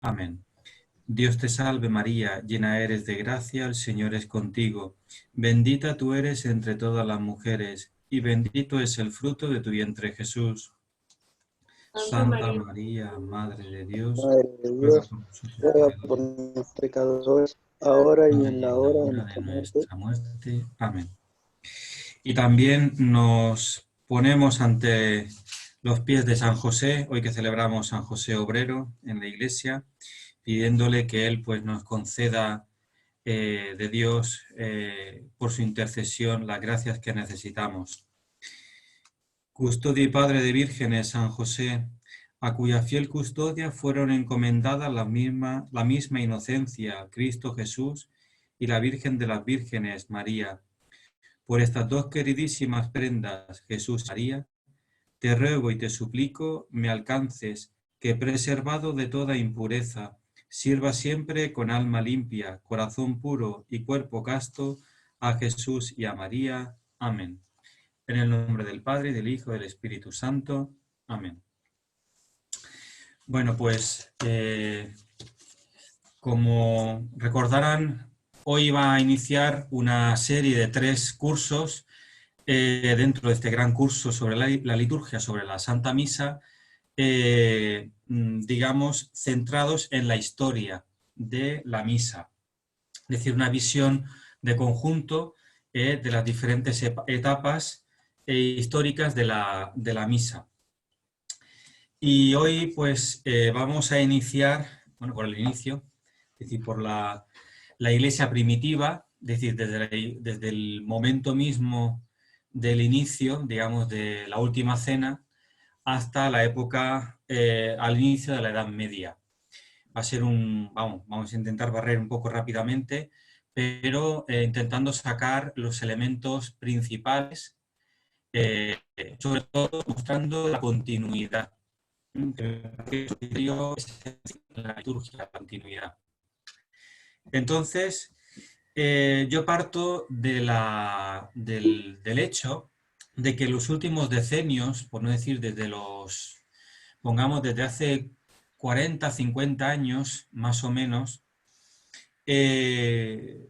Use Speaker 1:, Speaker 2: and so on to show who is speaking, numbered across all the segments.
Speaker 1: Amén. Dios te salve María, llena eres de gracia, el Señor es contigo. Bendita tú eres entre todas las mujeres, y bendito es el fruto de tu vientre Jesús.
Speaker 2: Santa
Speaker 1: Santa
Speaker 2: María,
Speaker 1: María, Madre de Dios,
Speaker 2: Madre de
Speaker 1: ruega
Speaker 2: Dios,
Speaker 1: por nosotros
Speaker 2: ruega por
Speaker 1: pecadores,
Speaker 2: los pecadores, ahora y
Speaker 1: ahora
Speaker 2: en
Speaker 1: y
Speaker 2: la
Speaker 1: en la
Speaker 2: hora de
Speaker 1: hora de
Speaker 2: nuestra muerte.
Speaker 1: nuestra muerte. Amén. Y también nos ponemos ante los pies de San José, hoy que celebramos San José Obrero en la Iglesia, pidiéndole que Él pues, nos conceda de Dios por su intercesión las gracias que necesitamos. Custodio y Padre de vírgenes, San José, a cuya fiel custodia fueron encomendadas la misma inocencia, Cristo Jesús, y la Virgen de las Vírgenes, María. Por estas dos queridísimas prendas, Jesús y María, te ruego y te suplico me alcances, que preservado de toda impureza, sirva siempre con alma limpia, corazón puro y cuerpo casto, a Jesús y a María. Amén. En el nombre del Padre, y del Hijo, y del Espíritu Santo. Amén. Bueno, pues como recordarán, hoy va a iniciar una serie de 3 cursos dentro de este gran curso sobre la liturgia, sobre la Santa Misa, digamos, centrados en la historia de la misa. Es decir, una visión de conjunto de las diferentes etapas históricas de la misa. Y hoy pues vamos a iniciar, bueno, por el inicio, es decir, por la iglesia primitiva, es decir, desde el momento mismo del inicio, digamos, de la última cena, hasta la época, al inicio de la Edad Media. Va a ser vamos a intentar barrer un poco rápidamente, pero intentando sacar los elementos principales, sobre todo mostrando la continuidad. La liturgia, la continuidad. Entonces, yo parto del hecho de que en los últimos decenios, por no decir pongamos desde hace 40, 50 años, más o menos,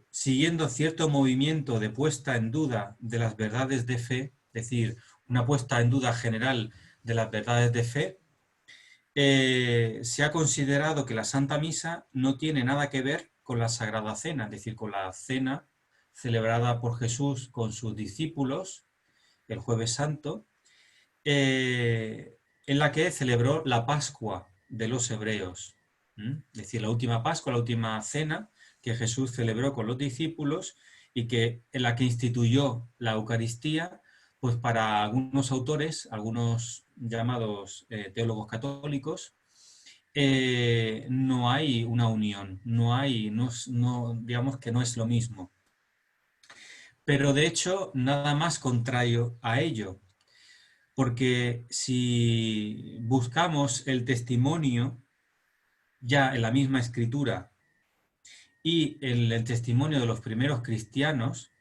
Speaker 1: siguiendo cierto movimiento de puesta en duda de las verdades de fe, es decir, una puesta en duda general de las verdades de fe, se ha considerado que la Santa Misa no tiene nada que ver con la Sagrada Cena, es decir, con la cena celebrada por Jesús con sus discípulos el Jueves Santo, en la que celebró la Pascua de los hebreos. Es decir, la última Pascua, la última cena que Jesús celebró con los discípulos y en la que instituyó la Eucaristía, pues para algunos autores, algunos llamados teólogos católicos, no hay una unión, digamos que no es lo mismo. Pero de hecho, nada más contrario a ello, porque si buscamos el testimonio ya en la misma escritura y en el testimonio de los primeros cristianos,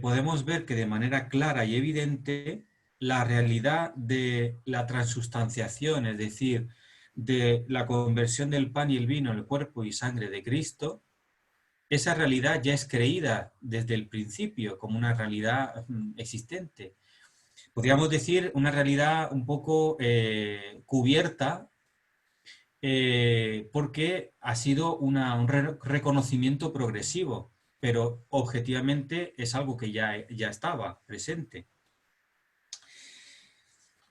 Speaker 1: podemos ver que de manera clara y evidente la realidad de la transustanciación, es decir, de la conversión del pan y el vino en el cuerpo y sangre de Cristo, esa realidad ya es creída desde el principio como una realidad existente. Podríamos decir una realidad un poco cubierta porque ha sido un reconocimiento progresivo, pero objetivamente es algo que ya estaba presente.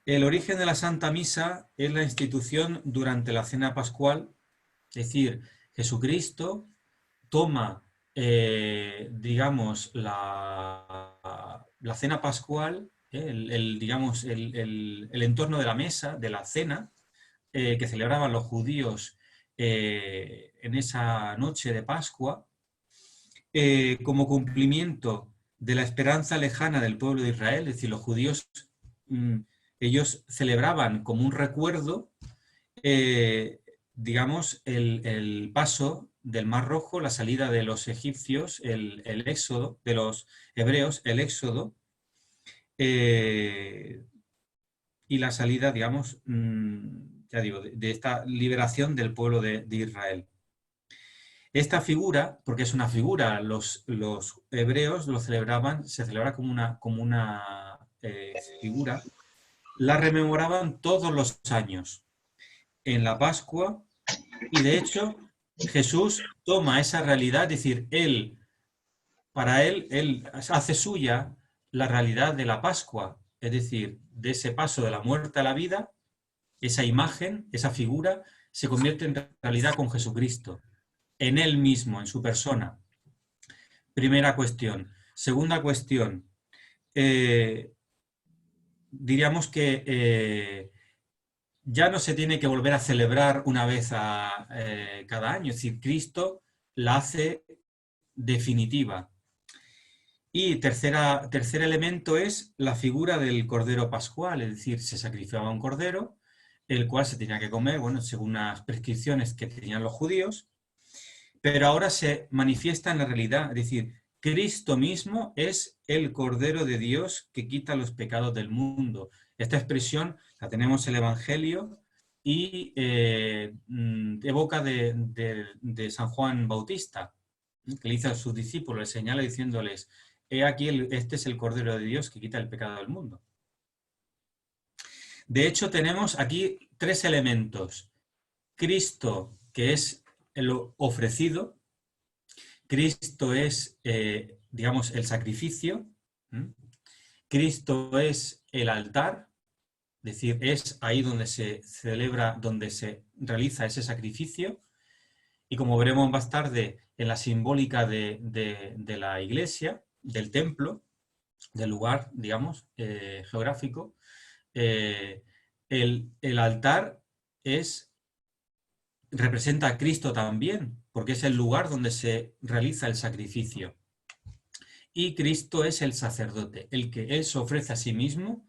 Speaker 1: El origen de la Santa Misa es la institución durante la Cena Pascual, es decir, Jesucristo toma, digamos, la Cena Pascual, digamos, el entorno de la mesa, de la cena, que celebraban los judíos en esa noche de Pascua, como cumplimiento de la esperanza lejana del pueblo de Israel, es decir, los judíos, ellos celebraban como un recuerdo, digamos, el paso del Mar Rojo, la salida de los egipcios, el éxodo, de los hebreos, el éxodo, y la salida, digamos, ya digo, de esta liberación del pueblo de Israel. Esta figura, porque es una figura, los hebreos lo celebraban, se celebra como una figura, la rememoraban todos los años en la Pascua, y de hecho Jesús toma esa realidad, es decir, para él hace suya la realidad de la Pascua, es decir, de ese paso de la muerte a la vida, esa imagen, esa figura, se convierte en realidad con Jesucristo, en él mismo, en su persona. Primera cuestión. Segunda cuestión, diríamos que ya no se tiene que volver a celebrar una vez cada año, es decir, Cristo la hace definitiva. Y tercer elemento es la figura del Cordero Pascual, es decir, se sacrificaba un cordero, el cual se tenía que comer, bueno, según las prescripciones que tenían los judíos, pero ahora se manifiesta en la realidad, es decir, Cristo mismo es el Cordero de Dios que quita los pecados del mundo. Esta expresión la tenemos en el Evangelio y evoca de San Juan Bautista, que le dice a sus discípulos, le señala diciéndoles: he aquí, este es el Cordero de Dios que quita el pecado del mundo. De hecho, tenemos aquí tres elementos. Cristo, que es el ofrecido. Cristo es, digamos, el sacrificio. Cristo es el altar, es decir, es ahí donde se celebra, donde se realiza ese sacrificio. Y como veremos más tarde en la simbólica de la iglesia, del templo, del lugar, digamos, geográfico, el altar representa a Cristo también, porque es el lugar donde se realiza el sacrificio. Y Cristo es el sacerdote, el que Él se ofrece a sí mismo,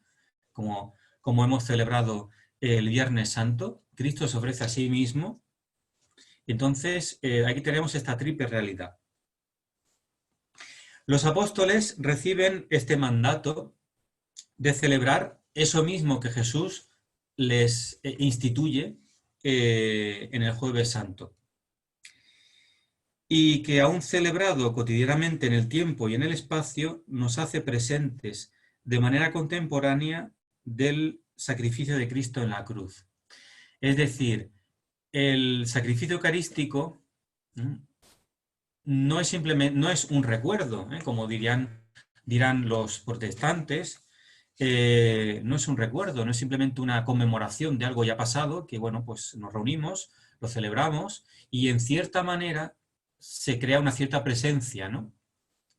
Speaker 1: como hemos celebrado el Viernes Santo. Cristo se ofrece a sí mismo. Entonces, aquí tenemos esta triple realidad. Los apóstoles reciben este mandato de celebrar eso mismo que Jesús les instituye en el Jueves Santo. Y que aún celebrado cotidianamente en el tiempo y en el espacio, nos hace presentes de manera contemporánea del sacrificio de Cristo en la cruz. Es decir, el sacrificio eucarístico no es simplemente, no es un recuerdo, como dirán los protestantes. No es un recuerdo, no es simplemente una conmemoración de algo ya pasado, que bueno, pues nos reunimos, lo celebramos y en cierta manera se crea una cierta presencia, ¿no?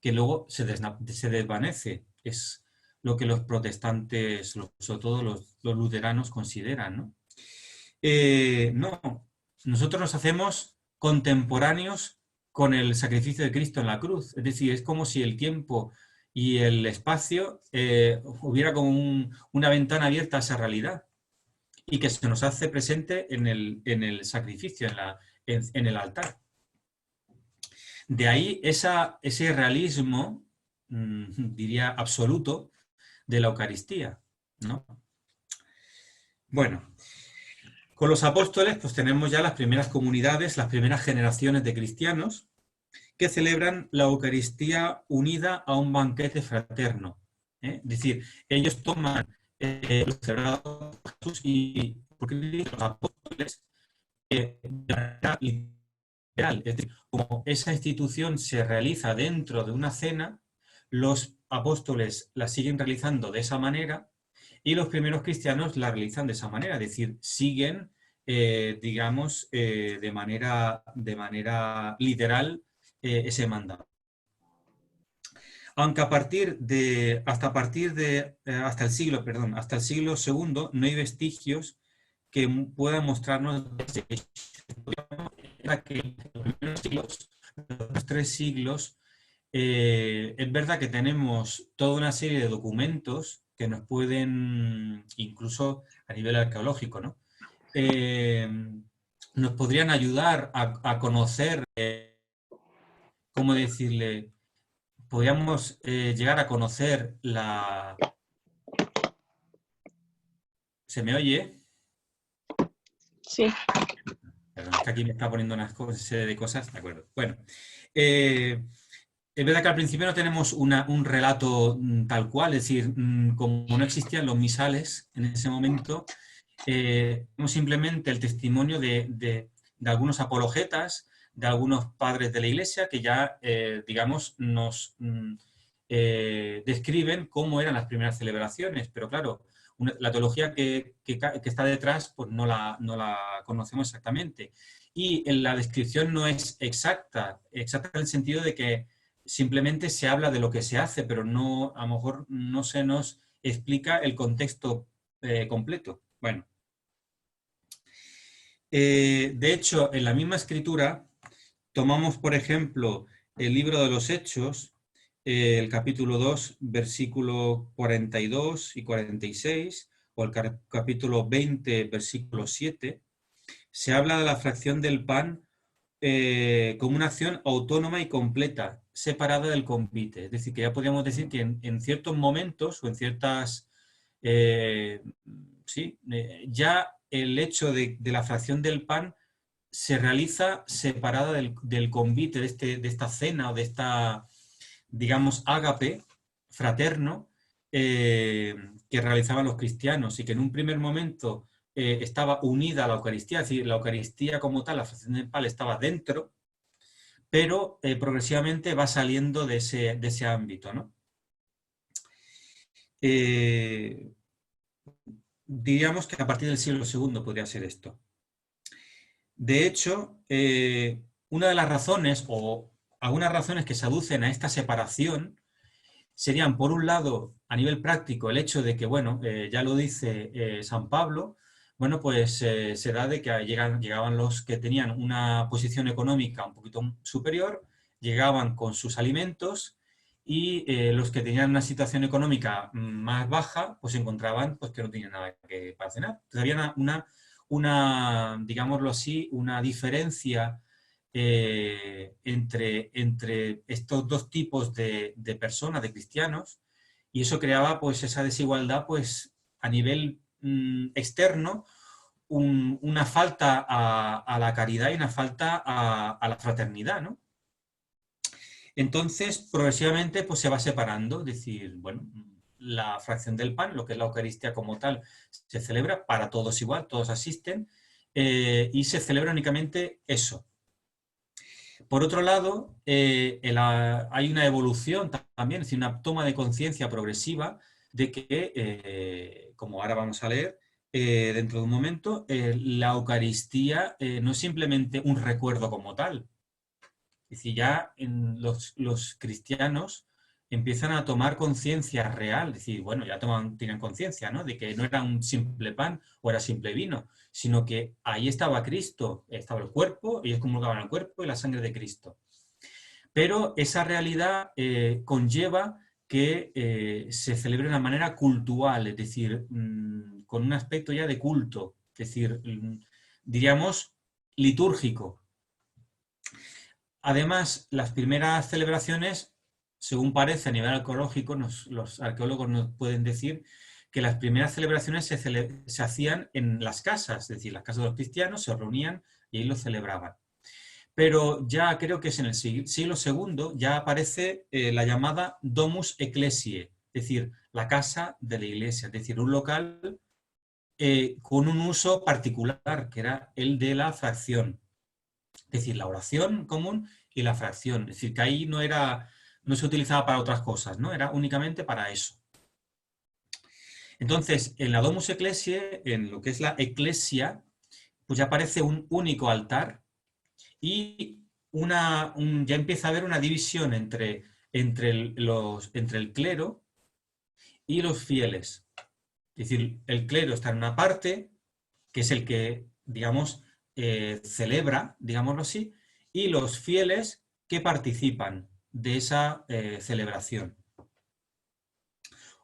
Speaker 1: Que luego se desvanece. Es lo que los protestantes, sobre todo los luteranos, consideran, ¿no? No, nosotros nos hacemos contemporáneos con el sacrificio de Cristo en la cruz. Es decir, es como si el tiempo y el espacio hubiera como una ventana abierta a esa realidad y que se nos hace presente en el sacrificio, en el altar. De ahí ese realismo, diría, absoluto de la Eucaristía, ¿no? Bueno, con los apóstoles pues tenemos ya las primeras comunidades, las primeras generaciones de cristianos que celebran la Eucaristía unida a un banquete fraterno. Es decir, ellos toman lo celebrado por Jesús y por Cristo, los apóstoles, de manera literal. Es decir, como esa institución se realiza dentro de una cena, los apóstoles la siguen realizando de esa manera y los primeros cristianos la realizan de esa manera, es decir, siguen, digamos, de manera literal ese mandato. Aunque hasta el siglo II no hay vestigios que puedan mostrarnos que en los primeros siglos, los 3 siglos, es verdad que tenemos toda una serie de documentos que nos pueden, incluso a nivel arqueológico, ¿no? Nos podrían ayudar a conocer, ¿cómo decirle? Podríamos llegar a conocer ¿Se me oye?
Speaker 3: Sí.
Speaker 1: Perdón, es que aquí me está poniendo una serie de cosas, de acuerdo. Bueno, es verdad que al principio no tenemos un relato tal cual, es decir, como no existían los misales en ese momento, tenemos simplemente el testimonio de algunos apologetas, de algunos padres de la Iglesia que ya, digamos, nos describen cómo eran las primeras celebraciones, pero claro, la teología que está detrás pues no la conocemos exactamente. Y la descripción no es exacta en el sentido de que simplemente se habla de lo que se hace, pero no, a lo mejor no se nos explica el contexto completo. Bueno. De hecho, en la misma escritura, tomamos, por ejemplo, el libro de los Hechos, el capítulo 2, versículo 42 y 46, o el capítulo 20, versículo 7, se habla de la fracción del pan como una acción autónoma y completa, separada del convite. Es decir, que ya podríamos decir que en ciertos momentos o en ciertas... ya el hecho de la fracción del pan se realiza separada del convite, de esta cena o de esta, digamos, ágape fraterno que realizaban los cristianos y que en un primer momento estaba unida a la Eucaristía, es decir, la Eucaristía como tal, la fracción del pan estaba dentro, pero progresivamente va saliendo de ese ámbito, ¿no? Diríamos que a partir del siglo II podría ser esto. De hecho, una de las razones o algunas razones que se aducen a esta separación serían, por un lado, a nivel práctico, el hecho de que, bueno, ya lo dice San Pablo, bueno, pues se da de que llegaban los que tenían una posición económica un poquito superior, llegaban con sus alimentos y los que tenían una situación económica más baja, pues se encontraban pues, que no tenían nada para cenar. Entonces había digámoslo así, una diferencia entre estos dos tipos de personas, de cristianos, y eso creaba pues esa desigualdad pues a nivel externo, una falta a la caridad y una falta a la fraternidad, ¿no? Entonces, progresivamente pues se va separando, es decir, bueno, la fracción del pan, lo que es la Eucaristía como tal, se celebra para todos igual, todos asisten, y se celebra únicamente eso. Por otro lado, hay una evolución también, es decir, una toma de conciencia progresiva de que, como ahora vamos a leer dentro de un momento, la Eucaristía no es simplemente un recuerdo como tal. Es decir, ya los cristianos empiezan a tomar conciencia real, es decir, bueno, ya tienen conciencia, ¿no? De que no era un simple pan o era simple vino, sino que ahí estaba Cristo, estaba el cuerpo, ellos comulgaban el cuerpo y la sangre de Cristo. Pero esa realidad conlleva que se celebre de una manera cultural, es decir, con un aspecto ya de culto, es decir, diríamos litúrgico. Además, las primeras celebraciones, según parece a nivel arqueológico, los arqueólogos nos pueden decir que las primeras celebraciones se hacían en las casas, es decir, las casas de los cristianos se reunían y ahí lo celebraban. Pero ya creo que es en el siglo II ya aparece la llamada Domus Ecclesiae, es decir, la casa de la iglesia, es decir, un local con un uso particular, que era el de la fracción. Es decir, la oración común y la fracción. Es decir, que ahí no se utilizaba para otras cosas, ¿no? Era únicamente para eso. Entonces, en la Domus Ecclesiae, en lo que es la Eclesia, pues ya aparece un único altar y ya empieza a haber una división entre el clero y los fieles. Es decir, el clero está en una parte, que es el que, digamos, celebra, digámoslo así, y los fieles que participan de esa celebración.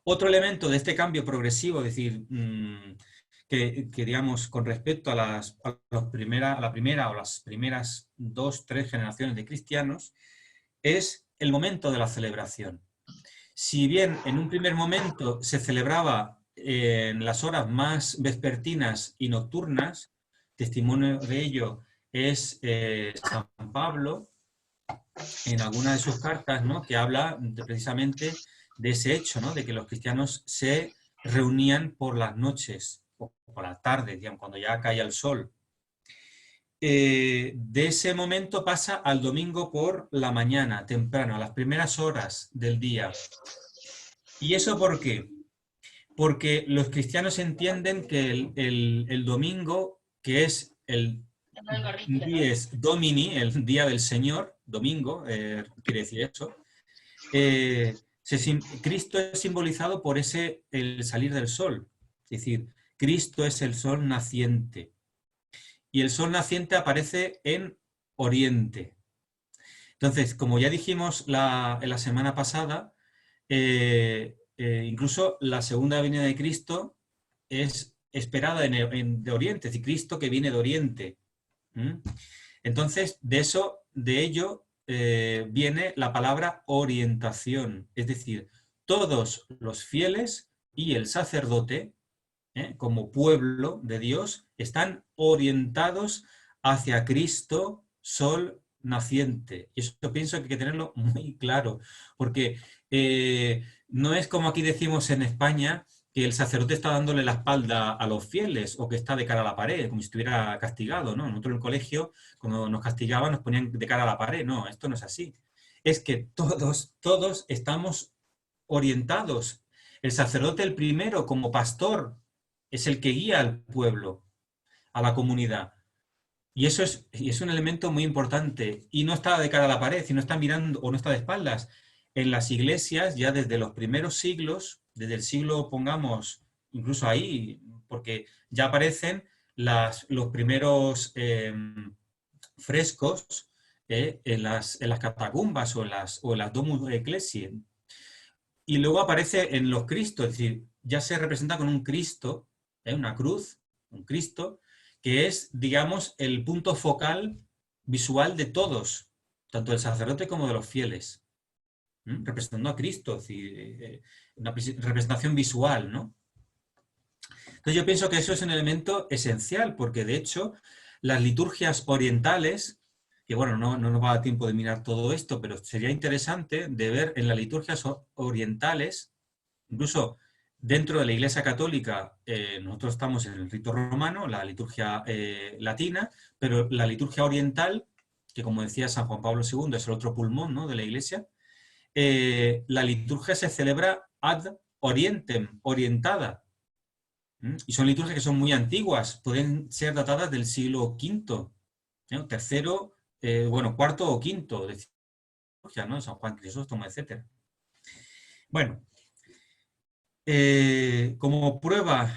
Speaker 1: Otro elemento de este cambio progresivo, es decir, que digamos, con respecto a la primera o las primeras 2, 3 generaciones de cristianos, es el momento de la celebración. Si bien en un primer momento se celebraba en las horas más vespertinas y nocturnas, testimonio de ello es San Pablo, en alguna de sus cartas, ¿no?, que habla precisamente de ese hecho, ¿no?, de que los cristianos se reunían por las noches o por las tardes, digamos, cuando ya caía el sol. De ese momento pasa al domingo por la mañana, temprano, a las primeras horas del día. ¿Y eso por qué? Porque los cristianos entienden que el domingo, que es el dies Domini, el día del Señor, domingo, quiere decir eso, Cristo es simbolizado por el salir del sol. Es decir, Cristo es el sol naciente. Y el sol naciente aparece en Oriente. Entonces, como ya dijimos en la semana pasada, incluso la segunda venida de Cristo es esperada de Oriente, es decir, Cristo que viene de Oriente. Entonces, de ello viene la palabra orientación, es decir, todos los fieles y el sacerdote, como pueblo de Dios, están orientados hacia Cristo, sol naciente. Y eso pienso que hay que tenerlo muy claro, porque no es como aquí decimos en España, que el sacerdote está dándole la espalda a los fieles o que está de cara a la pared, como si estuviera castigado, ¿no? Nosotros en el colegio, cuando nos castigaban, nos ponían de cara a la pared. No, esto no es así. Es que todos estamos orientados. El sacerdote, el primero, como pastor, es el que guía al pueblo, a la comunidad. Y eso es un elemento muy importante. Y no está de cara a la pared, sino está mirando o no está de espaldas. En las iglesias, ya desde los primeros siglos, desde el siglo, pongamos, incluso ahí, porque ya aparecen los primeros frescos en las catacumbas o en las Domus Ecclesiae. Y luego aparece en los Cristos, es decir, ya se representa con un Cristo, una cruz, un Cristo, que es, digamos, el punto focal visual de todos, tanto del sacerdote como de los fieles, representando a Cristo, es decir, una representación visual, ¿no? Entonces yo pienso que eso es un elemento esencial, porque de hecho las liturgias orientales, que bueno, no nos va a dar tiempo de mirar todo esto, pero sería interesante de ver en las liturgias orientales, incluso dentro de la Iglesia Católica, nosotros estamos en el rito romano, la liturgia latina, pero la liturgia oriental, que como decía San Juan Pablo II, es el otro pulmón, ¿no?, de la Iglesia, la liturgia se celebra ad orientem, orientada. Y son liturgias que son muy antiguas, pueden ser datadas del siglo V, tercero, cuarto o quinto de liturgia, ¿no?, San Juan Crisóstomo, etc. Bueno, como prueba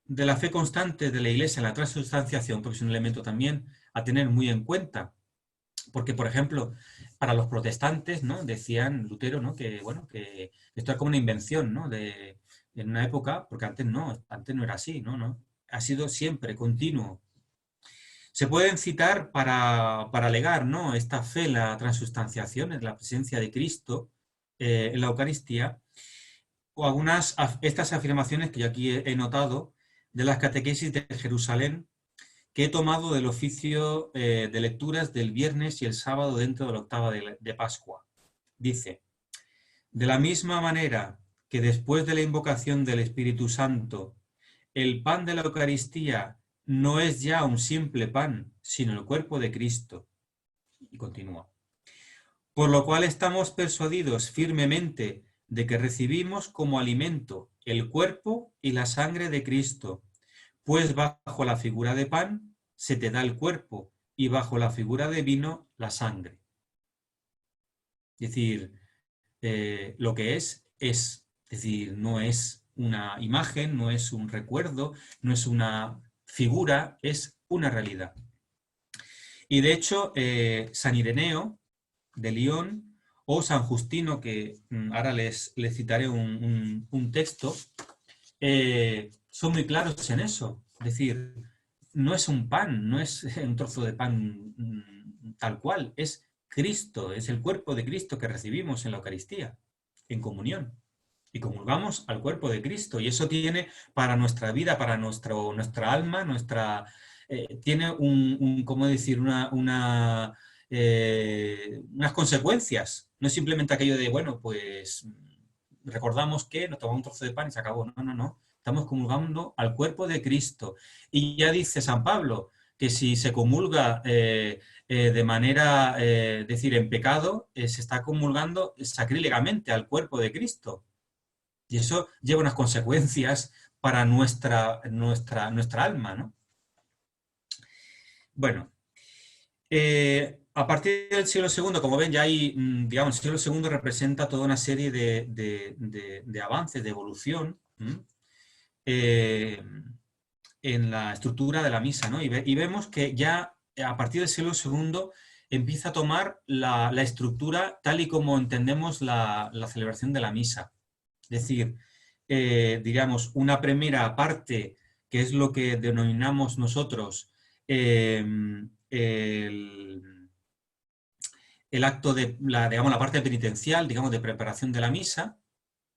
Speaker 1: de la fe constante de la Iglesia en la transubstanciación, porque es un elemento también a tener muy en cuenta, porque, por ejemplo, para los protestantes, ¿no?, decían Lutero, ¿no?, que esto es como una invención, ¿no?, en una época, porque antes no era así, ¿no? Ha sido siempre continuo. Se pueden citar para alegar, ¿no?, esta fe, la transubstanciación, en la presencia de Cristo en la Eucaristía, o estas afirmaciones que yo aquí he notado de las catequesis de Jerusalén, que he tomado del oficio de lecturas del viernes y el sábado dentro de la octava de Pascua. Dice: de la misma manera que después de la invocación del Espíritu Santo, el pan de la Eucaristía no es ya un simple pan, sino el cuerpo de Cristo. Y continúa. Por lo cual estamos persuadidos firmemente de que recibimos como alimento el cuerpo y la sangre de Cristo, pues bajo la figura de pan se te da el cuerpo y bajo la figura de vino la sangre. Es decir, lo que es. Es decir, no es una imagen, no es un recuerdo, no es una figura, es una realidad. Y de hecho, San Ireneo de Lyon o San Justino, que ahora les citaré un texto, son muy claros en eso. Es decir, no es un pan, no es un trozo de pan tal cual, es Cristo, es el cuerpo de Cristo que recibimos en la Eucaristía, en comunión. Y comulgamos al cuerpo de Cristo. Y eso tiene para nuestra vida, para nuestra alma, tiene ¿cómo decir? Unas consecuencias. No es simplemente aquello de, bueno, pues recordamos que nos tomamos un trozo de pan y se acabó. No, no, no. Estamos comulgando al cuerpo de Cristo. Y ya dice San Pablo que si se comulga de manera, decir, en pecado, se está comulgando sacrílegamente al cuerpo de Cristo. Y eso lleva unas consecuencias para nuestra alma, ¿no? Bueno, a partir del siglo II, como ven, ya hay, digamos, el siglo II representa toda una serie de avances, de evolución en la estructura de la misa, ¿no? Y vemos que ya a partir del siglo II empieza a tomar la estructura tal y como entendemos la celebración de la misa. Es decir, digamos, una primera parte, que es lo que denominamos nosotros el acto de, digamos, la parte penitencial, digamos, de preparación de la misa,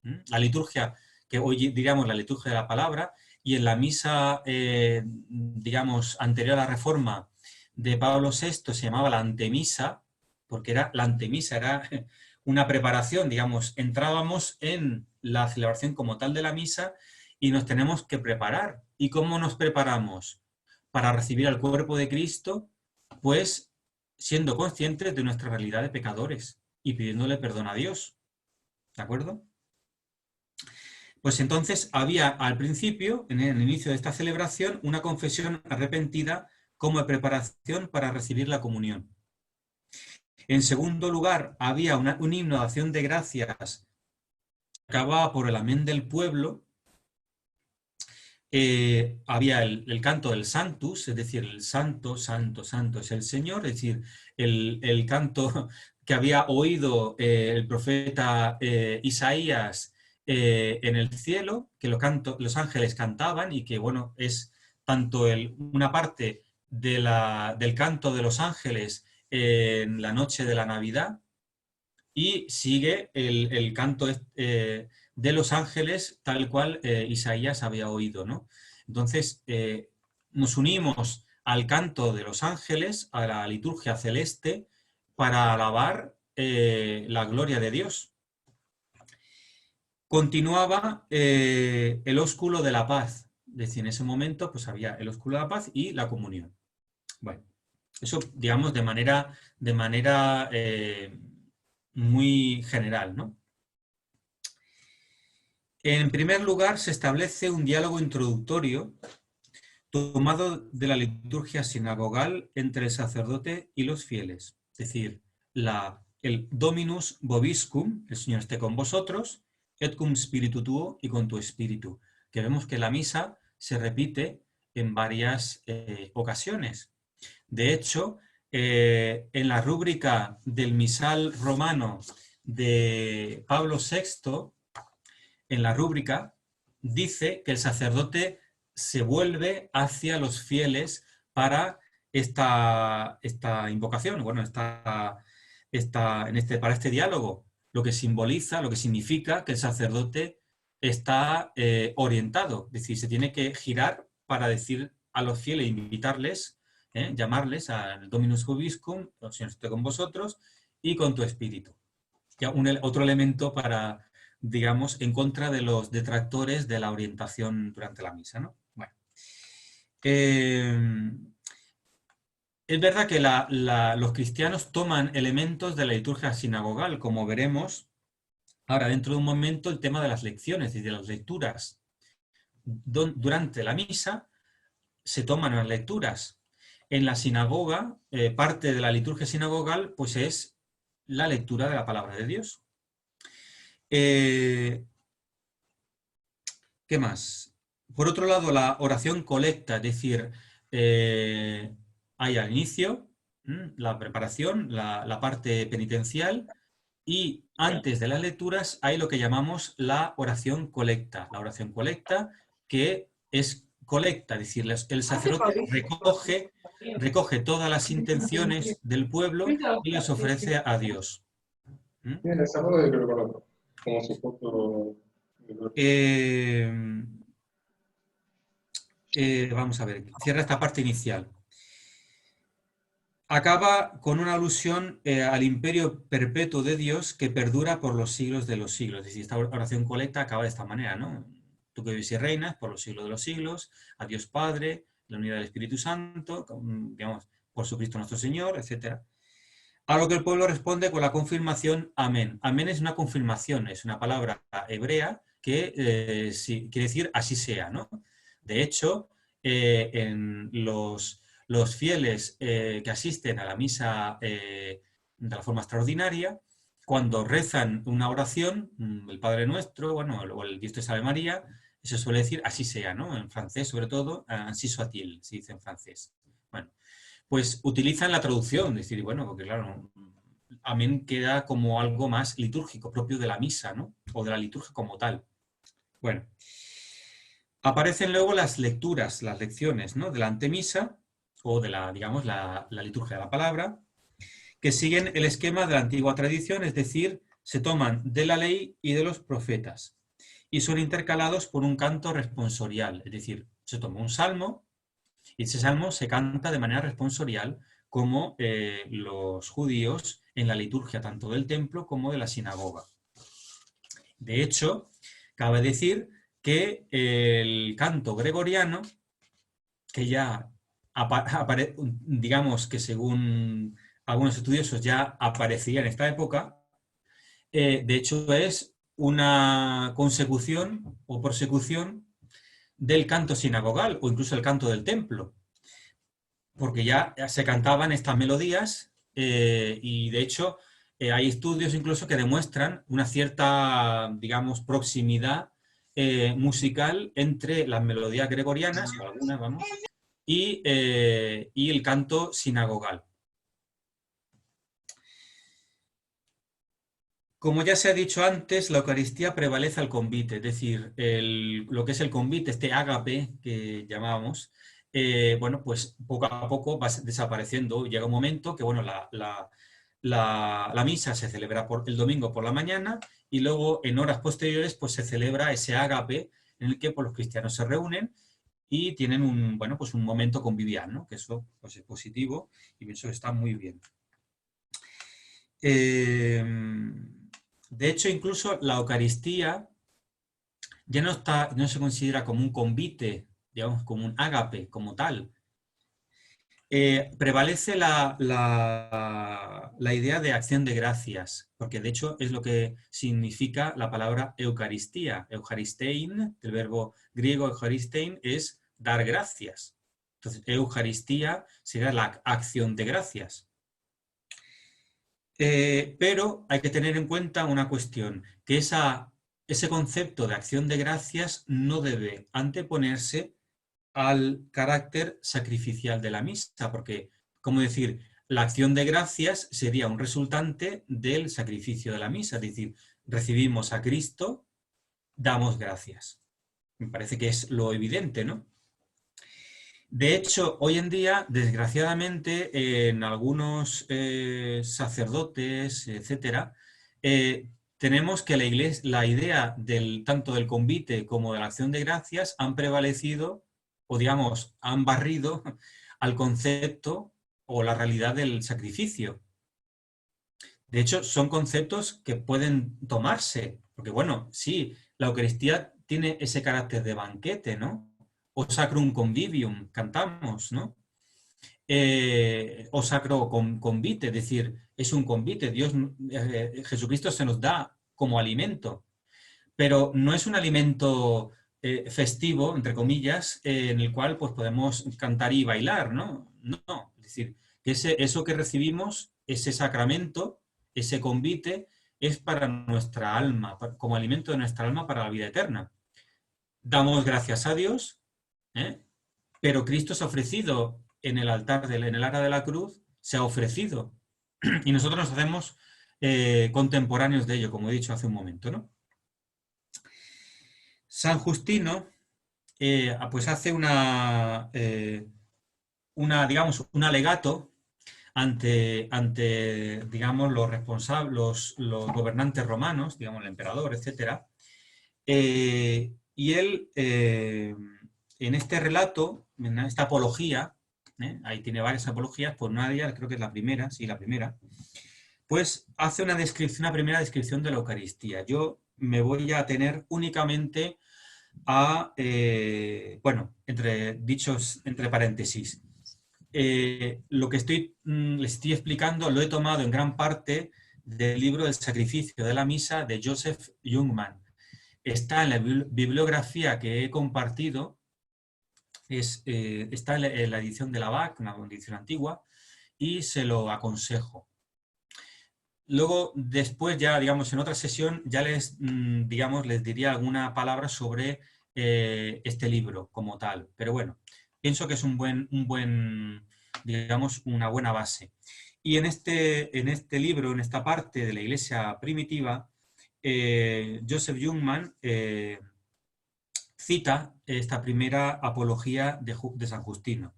Speaker 1: la liturgia, que hoy diríamos la liturgia de la palabra, y en la misa, digamos, anterior a la Reforma de Pablo VI se llamaba la antemisa, porque la antemisa era una preparación, digamos, entrábamos en la celebración como tal de la misa y nos tenemos que preparar. ¿Y cómo nos preparamos? Para recibir al cuerpo de Cristo, pues siendo conscientes de nuestra realidad de pecadores y pidiéndole perdón a Dios. ¿De acuerdo? Pues entonces había al principio, en el inicio de esta celebración, una confesión arrepentida como preparación para recibir la comunión. En segundo lugar, había un himno de acción de gracias que acababa por el amén del pueblo. Había el canto del Sanctus, es decir, el santo, santo, santo es el Señor, es decir, el canto que había oído el profeta Isaías en el cielo, que los ángeles cantaban y que, bueno, es tanto una parte del canto de los ángeles en la noche de la Navidad y sigue el canto de los ángeles tal cual Isaías había oído, ¿no? Entonces, nos unimos al canto de los ángeles, a la liturgia celeste, para alabar la gloria de Dios. Continuaba el ósculo de la paz, es decir, en ese momento pues había el ósculo de la paz y la comunión. Bueno, eso digamos de manera muy general, ¿no? En primer lugar, se establece un diálogo introductorio tomado de la liturgia sinagogal entre el sacerdote y los fieles. Es decir, el Dominus vobiscum, el Señor esté con vosotros, et cum spiritu tuo, y con tu espíritu. Que vemos que la misa se repite en varias ocasiones. De hecho, en la rúbrica del misal romano de Pablo VI, en la rúbrica, dice que el sacerdote se vuelve hacia los fieles para esta invocación, bueno, para este diálogo, lo que simboliza, lo que significa que el sacerdote está orientado, es decir, se tiene que girar para decir a los fieles, invitarles, llamarles al Dominus Vobiscum, el Señor esté con vosotros, y con tu espíritu. Ya otro elemento para, digamos, en contra de los detractores de la orientación durante la misa, ¿no? Bueno. Es verdad que los cristianos toman elementos de la liturgia sinagogal, como veremos ahora dentro de un momento, el tema de las lecciones y de las lecturas. Durante la misa se toman las lecturas. En la sinagoga, parte de la liturgia sinagogal, pues es la lectura de la palabra de Dios. ¿Qué más? Por otro lado, la oración colecta, es decir, hay al inicio la preparación, la parte penitencial, y antes de las lecturas hay lo que llamamos la oración colecta. La oración colecta que es colecta, es decir, el sacerdote recoge todas las intenciones del pueblo y las ofrece a Dios. vamos a ver, cierra esta parte inicial. Acaba con una alusión al imperio perpetuo de Dios que perdura por los siglos de los siglos. Es decir, esta oración colecta acaba de esta manera, ¿no? Tú que vives y reinas por los siglos de los siglos, a Dios Padre, la unidad del Espíritu Santo, digamos, por Jesucristo nuestro Señor, etc. A lo que el pueblo responde con la confirmación amén. Amén es una confirmación, es una palabra hebrea que quiere decir así sea, ¿no? De hecho, en los fieles que asisten a la misa de la forma extraordinaria, cuando rezan una oración, el Padre Nuestro, bueno, o el Dios te salve María, se suele decir así sea, ¿no? En francés, sobre todo, ainsi soit-il, se dice en francés. Bueno, pues utilizan la traducción, es decir, bueno, porque claro, amén queda como algo más litúrgico, propio de la misa, ¿no? O de la liturgia como tal. Bueno, aparecen luego las lecturas, las lecciones, ¿no? De la antemisa, o de la, digamos, la liturgia de la palabra, que siguen el esquema de la antigua tradición, es decir, se toman de la ley y de los profetas, y son intercalados por un canto responsorial, es decir, se toma un salmo, y ese salmo se canta de manera responsorial, como los judíos en la liturgia tanto del templo como de la sinagoga. De hecho, cabe decir que el canto gregoriano, que ya digamos que según algunos estudiosos ya aparecía en esta época, de hecho es una consecución o persecución del canto sinagogal o incluso el canto del templo, porque ya se cantaban estas melodías y de hecho hay estudios incluso que demuestran una cierta, digamos, proximidad musical entre las melodías gregorianas, o algunas, vamos, y el canto sinagogal. Como ya se ha dicho antes, la Eucaristía prevalece al convite, es decir, lo que es el convite, este ágape que llamábamos, bueno, pues poco a poco va desapareciendo. Llega un momento que, bueno, la misa se celebra el domingo por la mañana y luego en horas posteriores pues se celebra ese ágape en el que pues, los cristianos se reúnen y tienen bueno, pues un momento convivial, ¿no? Que eso pues, es positivo y eso está muy bien. De hecho, incluso la Eucaristía ya no se considera como un convite, digamos, como un ágape, como tal. Prevalece la idea de acción de gracias, porque de hecho es lo que significa la palabra Eucaristía. Eucharistein, del verbo griego Eucharistein, es dar gracias. Entonces, Eucaristía sería la acción de gracias. Pero hay que tener en cuenta una cuestión, que ese concepto de acción de gracias no debe anteponerse al carácter sacrificial de la misa, porque, como decir, la acción de gracias sería un resultante del sacrificio de la misa, es decir, recibimos a Cristo, damos gracias. Me parece que es lo evidente, ¿no? De hecho, hoy en día, desgraciadamente, en algunos sacerdotes, etcétera, tenemos que la idea tanto del convite como de la acción de gracias han prevalecido, o digamos, han barrido al concepto o la realidad del sacrificio. De hecho, son conceptos que pueden tomarse, porque bueno, sí, la Eucaristía tiene ese carácter de banquete, ¿no? O sacrum convivium, cantamos, ¿no? O sacro convite, es decir, es un convite, Jesucristo se nos da como alimento, pero no es un alimento festivo, entre comillas, en el cual pues podemos cantar y bailar, ¿no? No, es decir, que eso que recibimos, ese sacramento, ese convite, es para nuestra alma, como alimento de nuestra alma para la vida eterna. Damos gracias a Dios, ¿eh? Pero Cristo se ha ofrecido en el altar, en el ara de la cruz, se ha ofrecido. Y nosotros nos hacemos contemporáneos de ello, como he dicho hace un momento, ¿no? San Justino pues hace digamos, un alegato ante digamos, los responsables, los gobernantes romanos, digamos, el emperador, etc. Y él en este relato, en esta apología, ahí tiene varias apologías, por una de ellas creo que es la primera, sí, la primera, pues hace una descripción, una primera descripción de la Eucaristía. Yo me voy a tener únicamente a, bueno, entre paréntesis, lo que les estoy explicando lo he tomado en gran parte del libro El sacrificio de la misa de Joseph Jungmann. Está en la bibliografía que he compartido, está en la edición de la BAC, una edición antigua, y se lo aconsejo. Luego, después ya, digamos, en otra sesión, ya digamos, les diría alguna palabra sobre este libro como tal. Pero bueno, pienso que es digamos, una buena base. Y en este libro, en esta parte de la Iglesia primitiva, Joseph Jungmann cita esta primera apología de San Justino,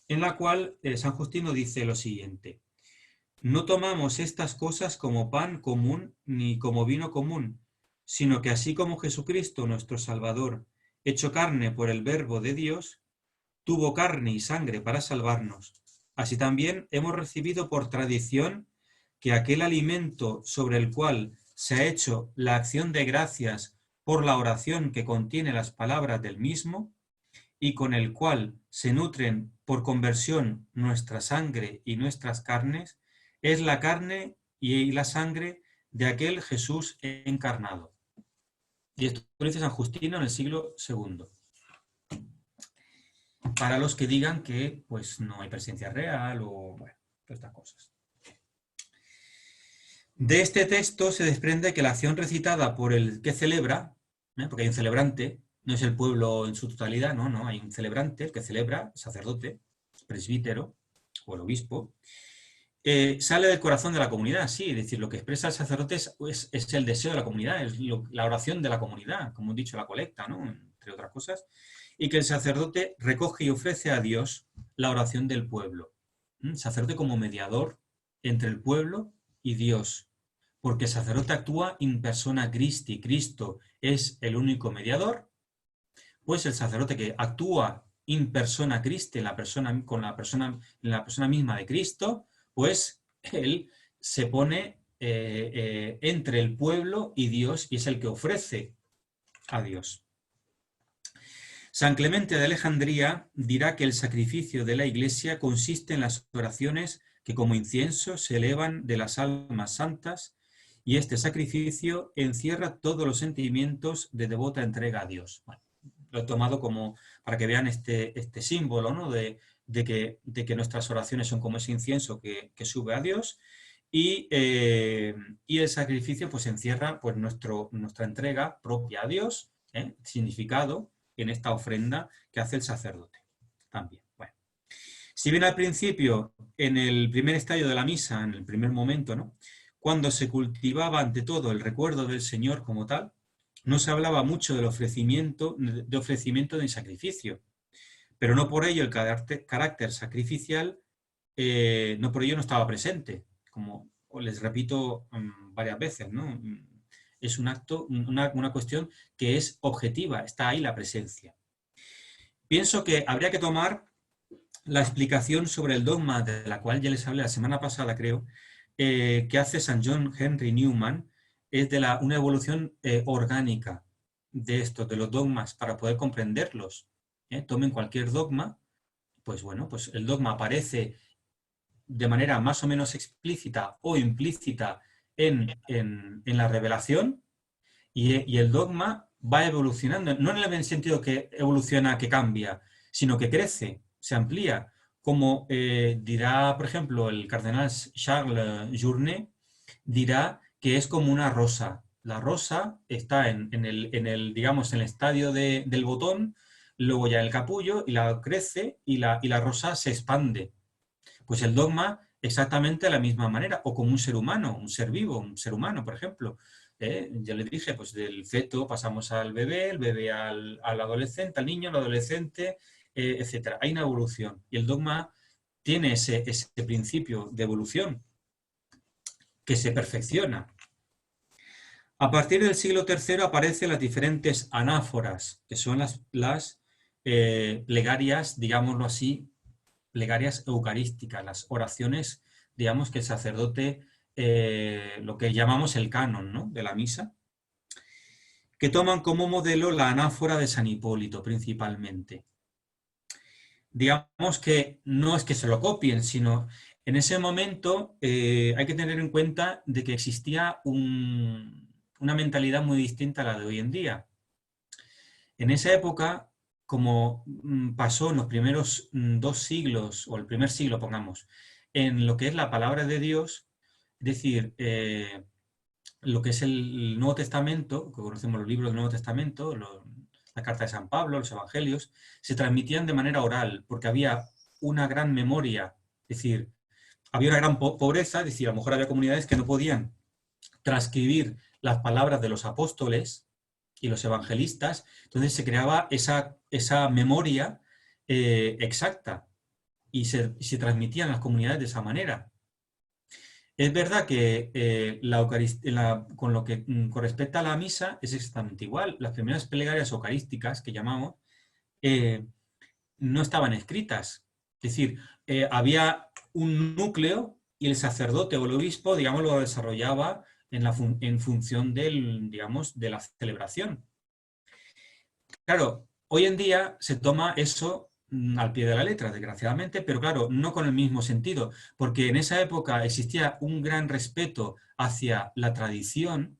Speaker 1: en la cual San Justino dice lo siguiente: no tomamos estas cosas como pan común ni como vino común, sino que así como Jesucristo, nuestro Salvador, hecho carne por el Verbo de Dios, tuvo carne y sangre para salvarnos, así también hemos recibido por tradición que aquel alimento sobre el cual se ha hecho la acción de gracias por la oración que contiene las palabras del mismo, y con el cual se nutren por conversión nuestra sangre y nuestras carnes, es la carne y la sangre de aquel Jesús encarnado. Y esto lo dice San Justino en el siglo II. Para los que digan que pues, no hay presencia real o bueno, todas estas cosas. De este texto se desprende que la acción recitada por el que celebra, porque hay un celebrante, no es el pueblo en su totalidad, no, hay un celebrante, el que celebra, el sacerdote, el presbítero o el obispo, sale del corazón de la comunidad, sí, es decir, lo que expresa el sacerdote es el deseo de la comunidad, es la oración de la comunidad, como he dicho, la colecta, ¿no? Entre otras cosas, y que el sacerdote recoge y ofrece a Dios la oración del pueblo. El sacerdote como mediador entre el pueblo y Dios, porque el sacerdote actúa in persona Christi, Cristo es el único mediador, pues el sacerdote que actúa in persona Christi, en la persona misma de Cristo, pues él se pone entre el pueblo y Dios y es el que ofrece a Dios. San Clemente de Alejandría dirá que el sacrificio de la Iglesia consiste en las oraciones que como incienso se elevan de las almas santas, y este sacrificio encierra todos los sentimientos de devota entrega a Dios. Bueno, lo he tomado como para que vean este símbolo, ¿no? de que nuestras oraciones son como ese incienso que sube a Dios, y el sacrificio pues encierra pues, nuestra entrega propia a Dios, significado en esta ofrenda que hace el sacerdote también. Bueno, si bien al principio, en el primer estadio de la misa, en el primer momento, ¿no? Cuando se cultivaba ante todo el recuerdo del Señor como tal, no se hablaba mucho del ofrecimiento del sacrificio, pero no por ello el carácter sacrificial, no por ello no estaba presente, como les repito varias veces, ¿no? Es un acto, una cuestión que es objetiva, está ahí la presencia. Pienso que habría que tomar la explicación sobre el dogma, de la cual ya les hablé la semana pasada, creo, que hace San John Henry Newman, es de una evolución orgánica de estos, de los dogmas, para poder comprenderlos. Tomen cualquier dogma, pues bueno, pues el dogma aparece de manera más o menos explícita o implícita en la revelación, y el dogma va evolucionando, no en el sentido que evoluciona, que cambia, sino que crece, se amplía, como dirá, por ejemplo, el cardenal Charles Journet, dirá que es como una rosa. La rosa está en el, digamos, en el estadio del botón, luego ya el capullo, y la crece, y la rosa se expande. Pues el dogma exactamente de la misma manera, o como un ser humano, un ser vivo, un ser humano, por ejemplo. Ya les dije, pues del feto pasamos al bebé, el bebé al adolescente, al niño, al adolescente, etc. Hay una evolución, y el dogma tiene ese principio de evolución que se perfecciona. A partir del siglo III aparecen las diferentes anáforas, que son las plegarias, digámoslo así, plegarias eucarísticas, las oraciones, digamos, que el sacerdote, lo que llamamos el canon, ¿no?, de la misa, que toman como modelo la anáfora de San Hipólito principalmente. Digamos que no es que se lo copien, sino en ese momento hay que tener en cuenta de que existía una mentalidad muy distinta a la de hoy en día. En esa época, como pasó en los primeros 2 siglos, o el primer siglo, pongamos, en lo que es la palabra de Dios, es decir, lo que es el Nuevo Testamento, que conocemos los libros del Nuevo Testamento, la carta de San Pablo, los evangelios, se transmitían de manera oral, porque había una gran memoria, es decir, había una gran pobreza, es decir, a lo mejor había comunidades que no podían transcribir las palabras de los apóstoles y los evangelistas, entonces se creaba esa memoria exacta y se transmitían las comunidades de esa manera. Es verdad que con lo que con respecto a la misa es exactamente igual. Las primeras plegarias eucarísticas, que llamamos, no estaban escritas. Es decir, había un núcleo y el sacerdote o el obispo, digamos, lo desarrollaba en función digamos, de la celebración. Claro, hoy en día se toma eso al pie de la letra, desgraciadamente, pero claro, no con el mismo sentido, porque en esa época existía un gran respeto hacia la tradición,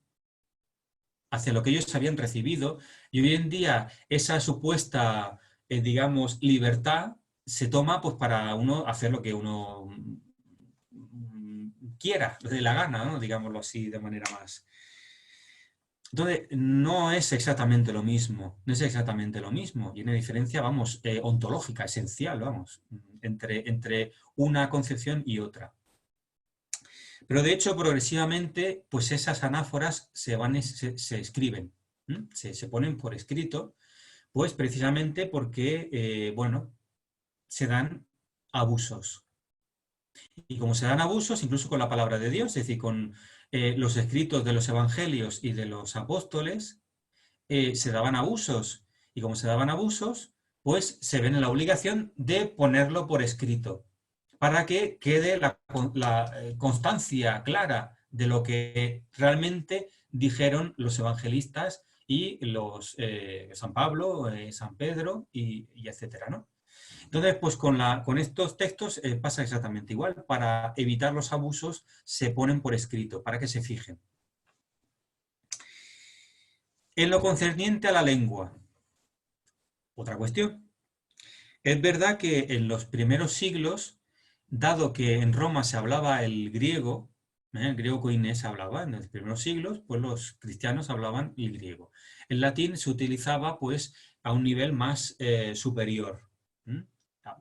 Speaker 1: hacia lo que ellos habían recibido, y hoy en día esa supuesta, digamos, libertad se toma pues para uno hacer lo que uno quiera, le dé la gana, ¿no?, digámoslo así de manera más. Entonces, no es exactamente lo mismo, no es exactamente lo mismo. Y hay una diferencia, vamos, ontológica, esencial, vamos, entre una concepción y otra. Pero de hecho, progresivamente, pues esas anáforas se escriben, se ponen por escrito, pues precisamente porque, bueno, se dan abusos. Y como se dan abusos, incluso con la palabra de Dios, es decir, con los escritos de los evangelios y de los apóstoles, se daban abusos. Y como se daban abusos, pues se ven en la obligación de ponerlo por escrito, para que quede la constancia clara de lo que realmente dijeron los evangelistas y San Pablo, San Pedro y etcétera, ¿no? Entonces, pues con estos textos pasa exactamente igual. Para evitar los abusos se ponen por escrito, para que se fijen. En lo concerniente a la lengua, otra cuestión. Es verdad que en los primeros siglos, dado que en Roma se hablaba el griego koiné se hablaba en los primeros siglos, pues los cristianos hablaban el griego. El latín se utilizaba pues a un nivel más superior.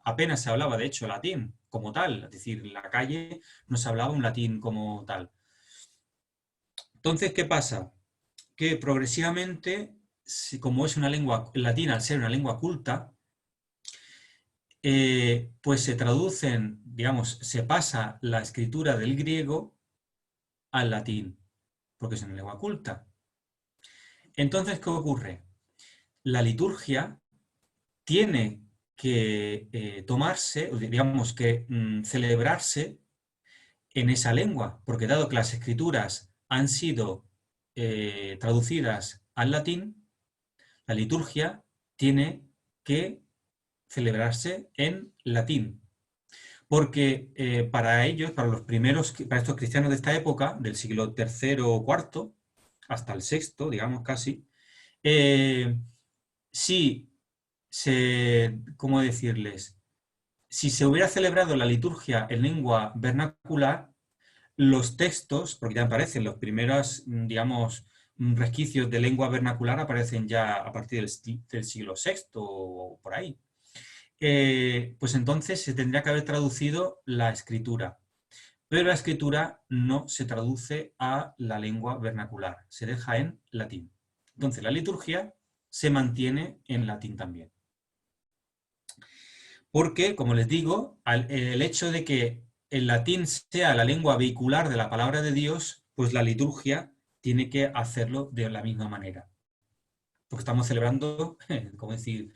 Speaker 1: Apenas se hablaba, de hecho, latín como tal, es decir, en la calle no se hablaba un latín como tal. Entonces, ¿qué pasa? Que progresivamente, como es una lengua, el latín al ser una lengua culta, pues se traducen, digamos, se pasa la escritura del griego al latín, porque es una lengua culta. Entonces, ¿qué ocurre? La liturgia tiene que tomarse, digamos que celebrarse en esa lengua, porque dado que las escrituras han sido traducidas al latín, la liturgia tiene que celebrarse en latín. Porque para ellos, para estos cristianos de esta época, del siglo III o IV, hasta el VI, digamos casi, ¿cómo decirles? Si se hubiera celebrado la liturgia en lengua vernacular, los textos, porque ya aparecen los primeros, digamos, resquicios de lengua vernacular, aparecen ya a partir del siglo VI o por ahí. Pues entonces se tendría que haber traducido la escritura. Pero la escritura no se traduce a la lengua vernacular, se deja en latín. Entonces la liturgia se mantiene en latín también. Porque, como les digo, el hecho de que el latín sea la lengua vehicular de la palabra de Dios, pues la liturgia tiene que hacerlo de la misma manera. Porque estamos celebrando, como decir,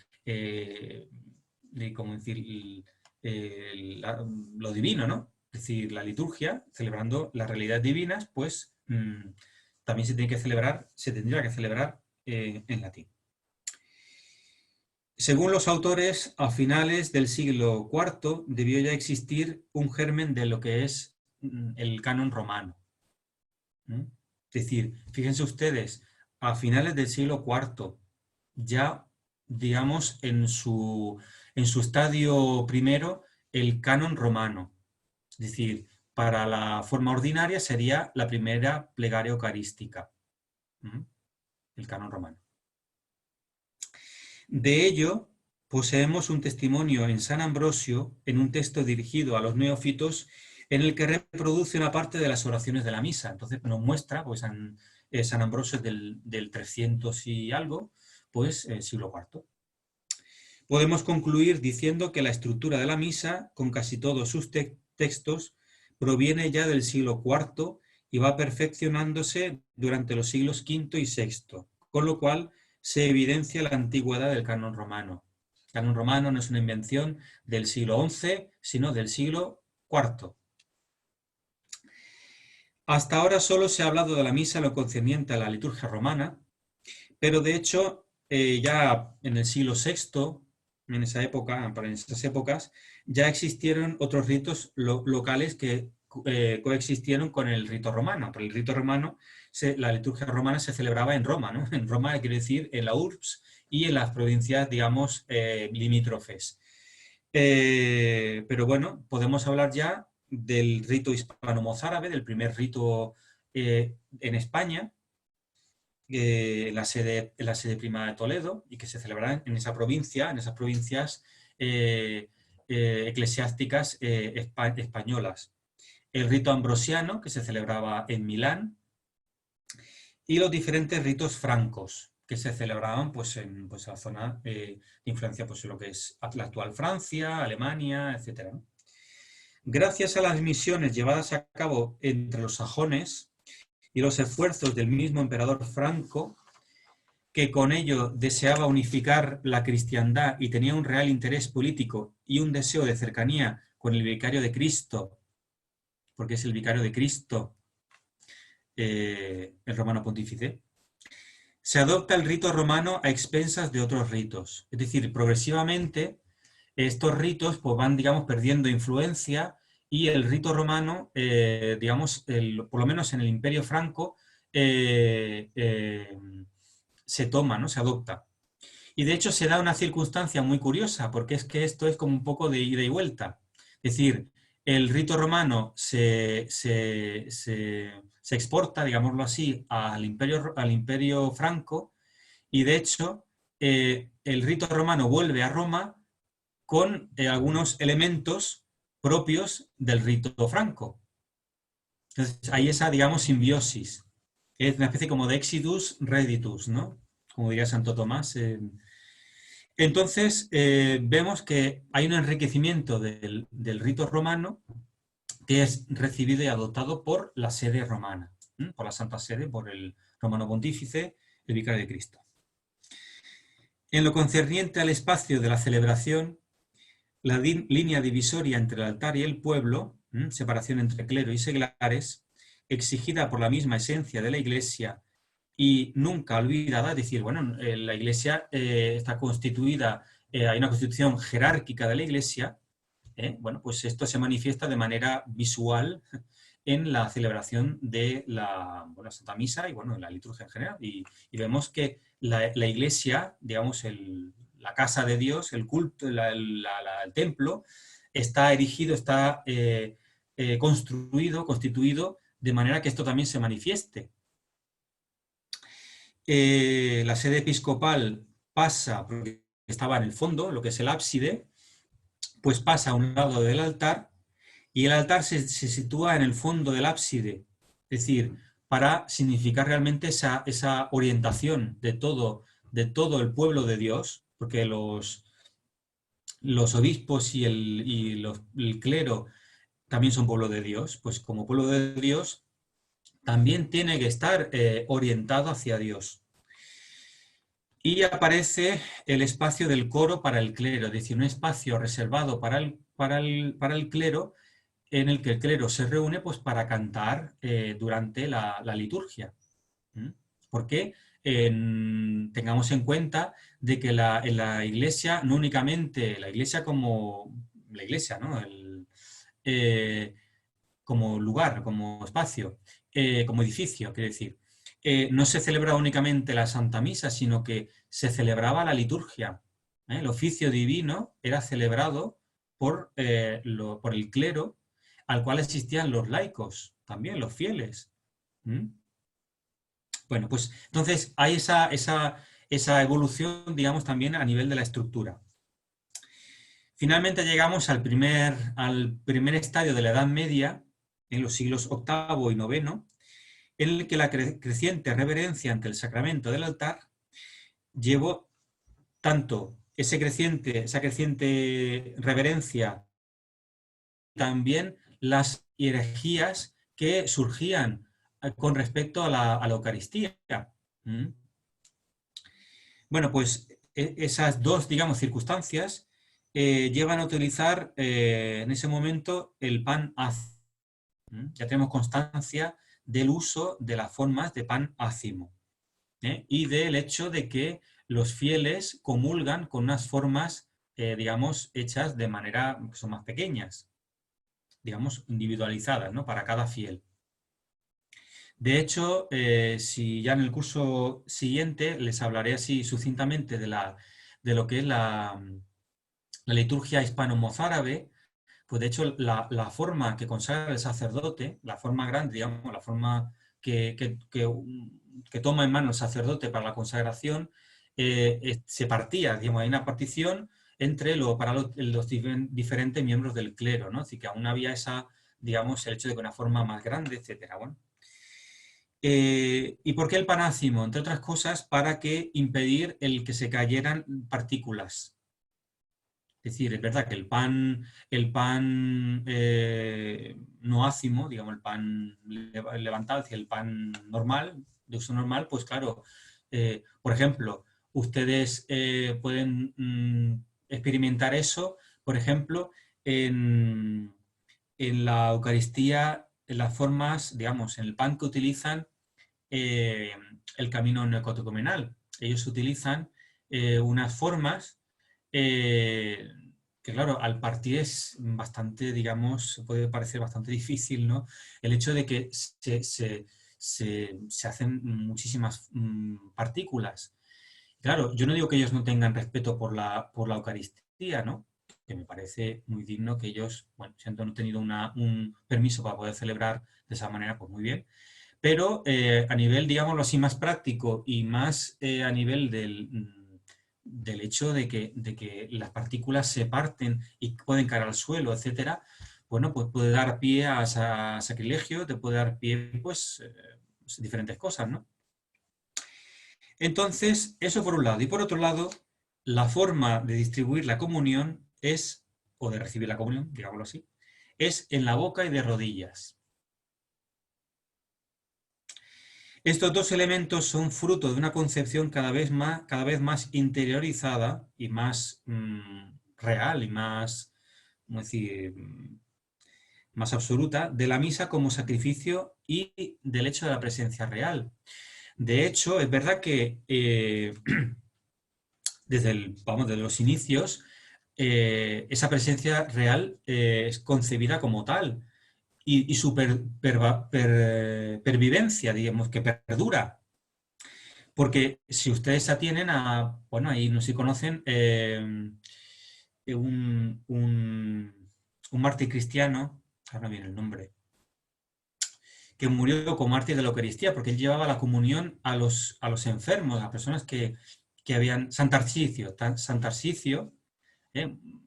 Speaker 1: ¿cómo decir? Lo divino, ¿no? Es decir, la liturgia, celebrando las realidades divinas, pues también se tendría que celebrar en latín. Según los autores, a finales del siglo IV debió ya existir un germen de lo que es el canon romano. Es decir, fíjense ustedes, a finales del siglo IV, ya, digamos, en su estadio primero, el canon romano. Es decir, para la forma ordinaria sería la primera plegaria eucarística, el canon romano. De ello, poseemos un testimonio en San Ambrosio, en un texto dirigido a los neófitos, en el que reproduce una parte de las oraciones de la misa. Entonces nos muestra, pues San Ambrosio es del 300 y algo, pues siglo IV. Podemos concluir diciendo que la estructura de la misa, con casi todos sus textos, proviene ya del siglo IV y va perfeccionándose durante los siglos V y VI, con lo cual se evidencia la antigüedad del canon romano. El canon romano no es una invención del siglo XI, sino del siglo IV. Hasta ahora solo se ha hablado de la misa en lo concerniente a la liturgia romana, pero de hecho ya en el siglo VI, en esa época, para esas épocas, ya existieron otros ritos locales que coexistieron con el rito romano. Pero el rito romano, la liturgia romana se celebraba en Roma, ¿no? En Roma, quiero decir, en la urbs y en las provincias, digamos, limítrofes. Pero bueno, podemos hablar ya del rito hispano-mozárabe, del primer rito en España, la sede prima de Toledo, y que se celebrará en esa provincia, en esas provincias eclesiásticas españolas. El rito ambrosiano, que se celebraba en Milán, y los diferentes ritos francos, que se celebraban pues, en la zona de influencia, pues, en lo que es la actual Francia, Alemania, etc. Gracias a las misiones llevadas a cabo entre los sajones y los esfuerzos del mismo emperador Franco, que con ello deseaba unificar la cristiandad y tenía un real interés político y un deseo de cercanía con el vicario de Cristo, porque es el vicario de Cristo, el romano pontífice, se adopta el rito romano a expensas de otros ritos. Es decir, progresivamente estos ritos pues, van, digamos, perdiendo influencia y el rito romano, digamos, por lo menos en el Imperio Franco, se toma, ¿no? Se adopta. Y de hecho se da una circunstancia muy curiosa, porque es que esto es como un poco de ida y vuelta. Es decir, el rito romano se exporta, digámoslo así, al imperio Franco, y de hecho el rito romano vuelve a Roma con algunos elementos propios del rito franco. Entonces hay esa, digamos, simbiosis. Es una especie como de exodus reditus, ¿no? Como diría Santo Tomás. Entonces, vemos que hay un enriquecimiento del rito romano que es recibido y adoptado por la sede romana, por la Santa Sede, por el romano pontífice, el vicario de Cristo. En lo concerniente al espacio de la celebración, la línea divisoria entre el altar y el pueblo, separación entre clero y seglares, exigida por la misma esencia de la Iglesia y nunca olvidada, es decir, bueno, la Iglesia está constituida, hay una constitución jerárquica de la Iglesia, bueno, pues esto se manifiesta de manera visual en la celebración de la Santa Misa y, bueno, en la liturgia en general. Y vemos que la Iglesia, digamos, la casa de Dios, el culto, el templo, está erigido, está constituido, de manera que esto también se manifieste. La sede episcopal pasa, porque estaba en el fondo, lo que es el ábside, pues pasa a un lado del altar, y el altar se sitúa en el fondo del ábside, es decir, para significar realmente esa orientación de todo el pueblo de Dios, porque los obispos y el clero también son pueblo de Dios, pues como pueblo de Dios también tiene que estar orientado hacia Dios. Y aparece el espacio del coro para el clero, es decir, un espacio reservado para el clero, en el que el clero se reúne pues, para cantar durante la liturgia. ¿Mm? Porque tengamos en cuenta de que en la iglesia, no únicamente la iglesia como la iglesia, ¿no? Eh, como lugar, como espacio, como edificio, quiero decir, no se celebraba únicamente la Santa Misa, sino que se celebraba la liturgia. El oficio divino era celebrado por el clero, al cual existían los laicos, también los fieles. ¿Mm? Bueno, pues entonces hay esa evolución, digamos, también a nivel de la estructura. Finalmente llegamos al primer estadio de la Edad Media, en los siglos VIII y IX, en el que la creciente reverencia ante el sacramento del altar llevó tanto esa creciente reverencia, también las herejías que surgían con respecto a la Eucaristía. ¿Mm? Bueno, pues esas dos, digamos, circunstancias llevan a utilizar en ese momento el pan ácimo. Ya tenemos constancia del uso de las formas de pan ácimo, y del hecho de que los fieles comulgan con unas formas, digamos, hechas de manera que son más pequeñas, digamos, individualizadas, ¿no? Para cada fiel. De hecho, si ya en el curso siguiente les hablaré así sucintamente de lo que es la liturgia hispano-mozárabe, pues de hecho la forma que consagra el sacerdote, la forma grande, digamos, la forma que toma en mano el sacerdote para la consagración, se partía, digamos, hay una partición para los diferentes miembros del clero, ¿no? Así que aún había digamos, el hecho de que una forma más grande, etcétera. Bueno. ¿Y por qué el panácimo? Entre otras cosas, para impedir el que se cayeran partículas. Es decir, es verdad que el pan no ácimo, digamos, el pan levantado, es decir, el pan normal, de uso normal, pues claro, por ejemplo, ustedes pueden experimentar eso, por ejemplo, en, en la Eucaristía, en las formas, digamos, en el pan que utilizan eh, el camino neocatecumenal. Ellos utilizan unas formas eh, que, claro, al partir es bastante, digamos, puede parecer bastante difícil, ¿no? El hecho de que se hacen muchísimas partículas. Claro, yo no digo que ellos no tengan respeto por la Eucaristía, ¿no? Que me parece muy digno que ellos, bueno, si han tenido un permiso para poder celebrar de esa manera, pues muy bien. Pero a nivel, digámoslo así, más práctico y más a nivel del hecho de que las partículas se parten y pueden caer al suelo, etcétera, bueno, pues puede dar pie a sacrilegio, te puede dar pie, pues, diferentes cosas, ¿no? Entonces, eso por un lado. Y por otro lado, la forma de distribuir la comunión o de recibir la comunión, digámoslo así, es en la boca y de rodillas. Estos dos elementos son fruto de una concepción cada vez más interiorizada y más real y más, ¿cómo decir?, más absoluta de la misa como sacrificio y del hecho de la presencia real. De hecho, es verdad que desde los inicios, esa presencia real es concebida como tal y su pervivencia, digamos, que perdura. Porque si ustedes se atienen bueno, ahí no sé si conocen un mártir cristiano, ahora no viene el nombre, que murió como mártir de la Eucaristía, porque él llevaba la comunión a los enfermos, a las personas que habían... San Tarsicio,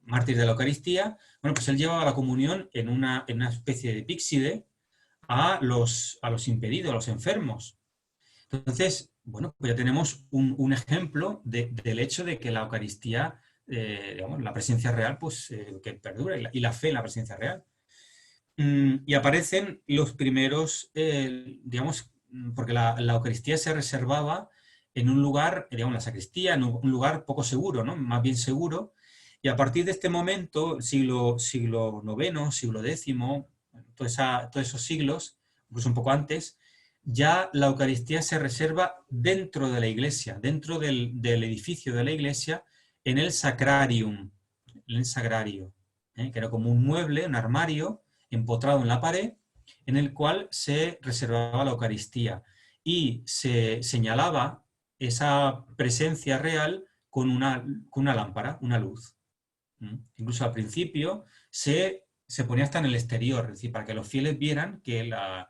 Speaker 1: mártir de la Eucaristía, bueno, pues él llevaba la comunión en una especie de píxide a los impedidos, a los enfermos. Entonces, bueno, pues ya tenemos un ejemplo del hecho de que la Eucaristía, digamos, la presencia real, pues que perdura y la fe en la presencia real. Y aparecen los primeros, digamos, porque la Eucaristía se reservaba en un lugar, digamos, la sacristía, en un lugar poco seguro, ¿no? Más bien seguro. Y a partir de este momento, siglo IX, siglo X, todos esos siglos, incluso un poco antes, ya la Eucaristía se reserva dentro de la iglesia, dentro del edificio de la iglesia, en el sacrarium, en el sagrario, que era como un mueble, un armario, empotrado en la pared, en el cual se reservaba la Eucaristía y se señalaba esa presencia real con una lámpara, una luz. Incluso al principio se ponía hasta en el exterior, es decir, para que los fieles vieran que la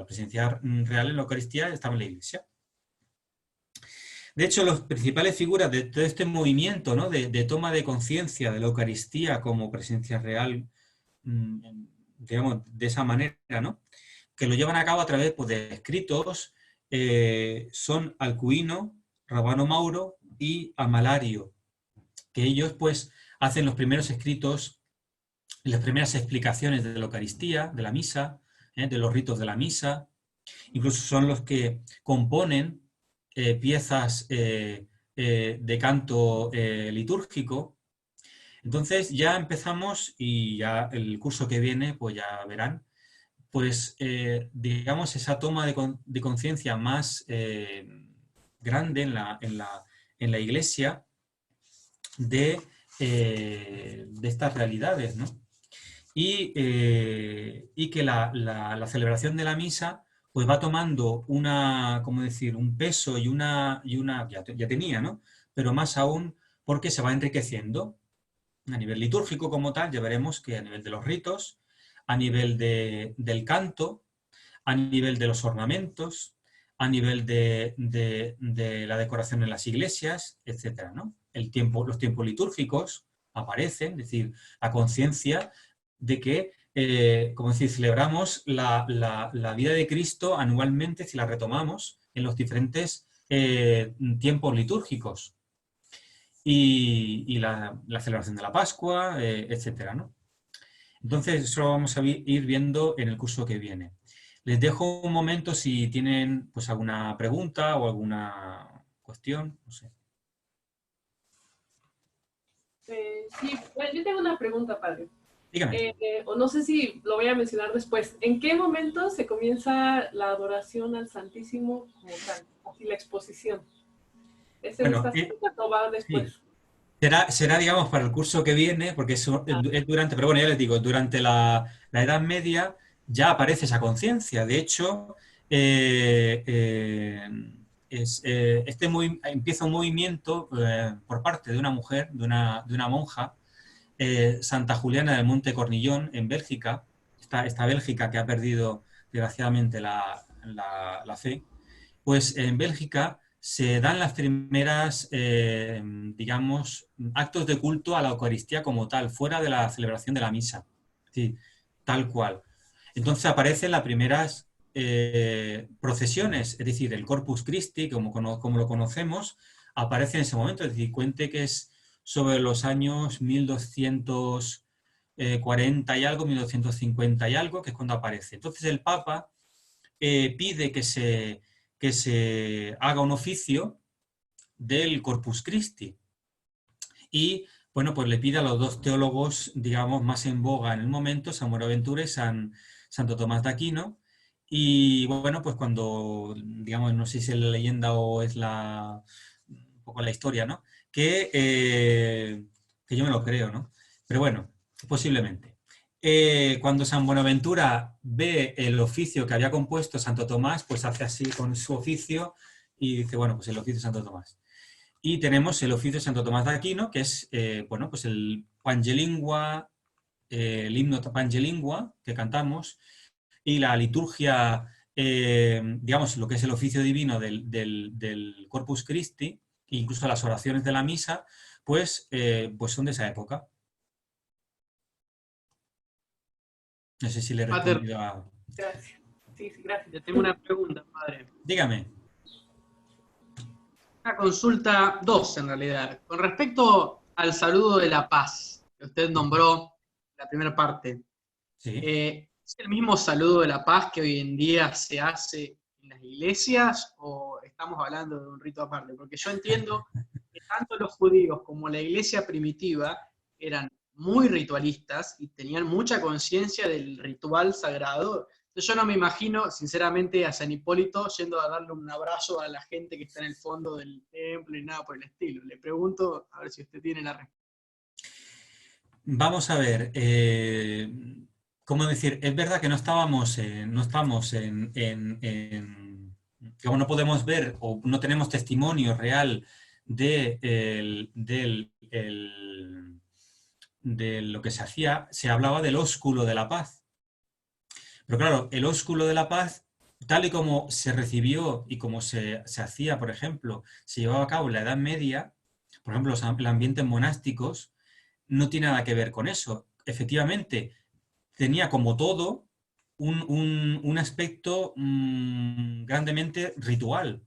Speaker 1: presencia real en la Eucaristía estaba en la iglesia. De hecho, las principales figuras de todo este movimiento, ¿no?, de toma de conciencia de la Eucaristía como presencia real, digamos, de esa manera, ¿no?, que lo llevan a cabo a través, pues, de escritos, son Alcuino, Rabano Mauro y Amalario, que ellos, pues, hacen los primeros escritos, las primeras explicaciones de la Eucaristía, de la misa, de los ritos de la misa. Incluso son los que componen piezas de canto litúrgico. Entonces ya empezamos, y ya el curso que viene, pues ya verán, pues digamos esa toma de conciencia más grande en la Iglesia de estas realidades, ¿no? Y que la celebración de la misa pues va tomando ¿cómo decir?, un peso y ya tenía, ¿no?, pero más aún porque se va enriqueciendo a nivel litúrgico como tal. Ya veremos que a nivel de los ritos, a nivel del canto, a nivel de los ornamentos, a nivel de la decoración en las iglesias, etcétera, ¿no? Los tiempos litúrgicos aparecen, es decir, la conciencia de que, como decir, celebramos la vida de Cristo anualmente, si la retomamos, en los diferentes tiempos litúrgicos. Y la celebración de la Pascua, etcétera, ¿no? Entonces, eso lo vamos a ir viendo en el curso que viene. Les dejo un momento si tienen, pues, alguna pregunta o alguna cuestión, no sé.
Speaker 3: Sí, bueno, yo tengo una pregunta, padre.
Speaker 1: Dígame.
Speaker 3: O no sé si lo voy a mencionar después. ¿En qué momento se comienza la adoración al Santísimo como tal? Así la exposición. ¿Es en esta fecha o va después?
Speaker 1: Sí. Será, digamos, para el curso que viene, porque es durante, pero bueno, ya les digo, durante la Edad Media ya aparece esa conciencia. De hecho, empieza un movimiento por parte de una mujer, de una monja, Santa Juliana del Monte Cornillón, en Bélgica, esta Bélgica que ha perdido desgraciadamente la fe. Pues en Bélgica se dan las primeras, digamos, actos de culto a la Eucaristía como tal, fuera de la celebración de la misa, sí, tal cual. Entonces aparecen las primeras procesiones, es decir, el Corpus Christi, como lo conocemos, aparece en ese momento, es decir, cuente que es sobre los años 1240 y algo, 1250 y algo, que es cuando aparece. Entonces el Papa pide que se haga un oficio del Corpus Christi. Y, bueno, pues le pide a los dos teólogos, digamos, más en boga en el momento, San Buenaventura y Santo Tomás de Aquino. Y, bueno, pues cuando, digamos, no sé si es la leyenda o es un poco la historia, ¿no?, que yo me lo creo, ¿no? Pero bueno, posiblemente. Cuando San Buenaventura ve el oficio que había compuesto Santo Tomás, pues hace así con su oficio y dice, bueno, pues el oficio de Santo Tomás. Y tenemos el oficio de Santo Tomás de Aquino, que es, bueno, pues el Pangelingua, el himno Pangelingua que cantamos, y la liturgia, digamos, lo que es el oficio divino del Corpus Christi, incluso las oraciones de la misa, pues son de esa época. No sé si le he respondido a...
Speaker 3: Gracias. Sí, gracias.
Speaker 4: Yo tengo una pregunta, padre.
Speaker 1: Dígame.
Speaker 4: Una consulta, dos en realidad. Con respecto al saludo de la paz, que usted nombró la primera parte.
Speaker 1: Sí.
Speaker 4: ¿Es el mismo saludo de la paz que hoy en día se hace en las iglesias o estamos hablando de un rito aparte, porque yo entiendo que tanto los judíos como la iglesia primitiva eran muy ritualistas y tenían mucha conciencia del ritual sagrado. Entonces yo no me imagino, sinceramente, a San Hipólito yendo a darle un abrazo a la gente que está en el fondo del templo y nada por el estilo. Le pregunto a ver si usted tiene la respuesta.
Speaker 1: Vamos a ver, ¿cómo decir? Es verdad que no estamos digamos, no podemos ver o no tenemos testimonio real de lo que se hacía. Se hablaba del ósculo de la paz. Pero claro, el ósculo de la paz, tal y como se recibió y como se hacía, por ejemplo, se llevaba a cabo en la Edad Media, por ejemplo, los ambientes monásticos, no tiene nada que ver con eso. Efectivamente, tenía como todo un aspecto grandemente ritual.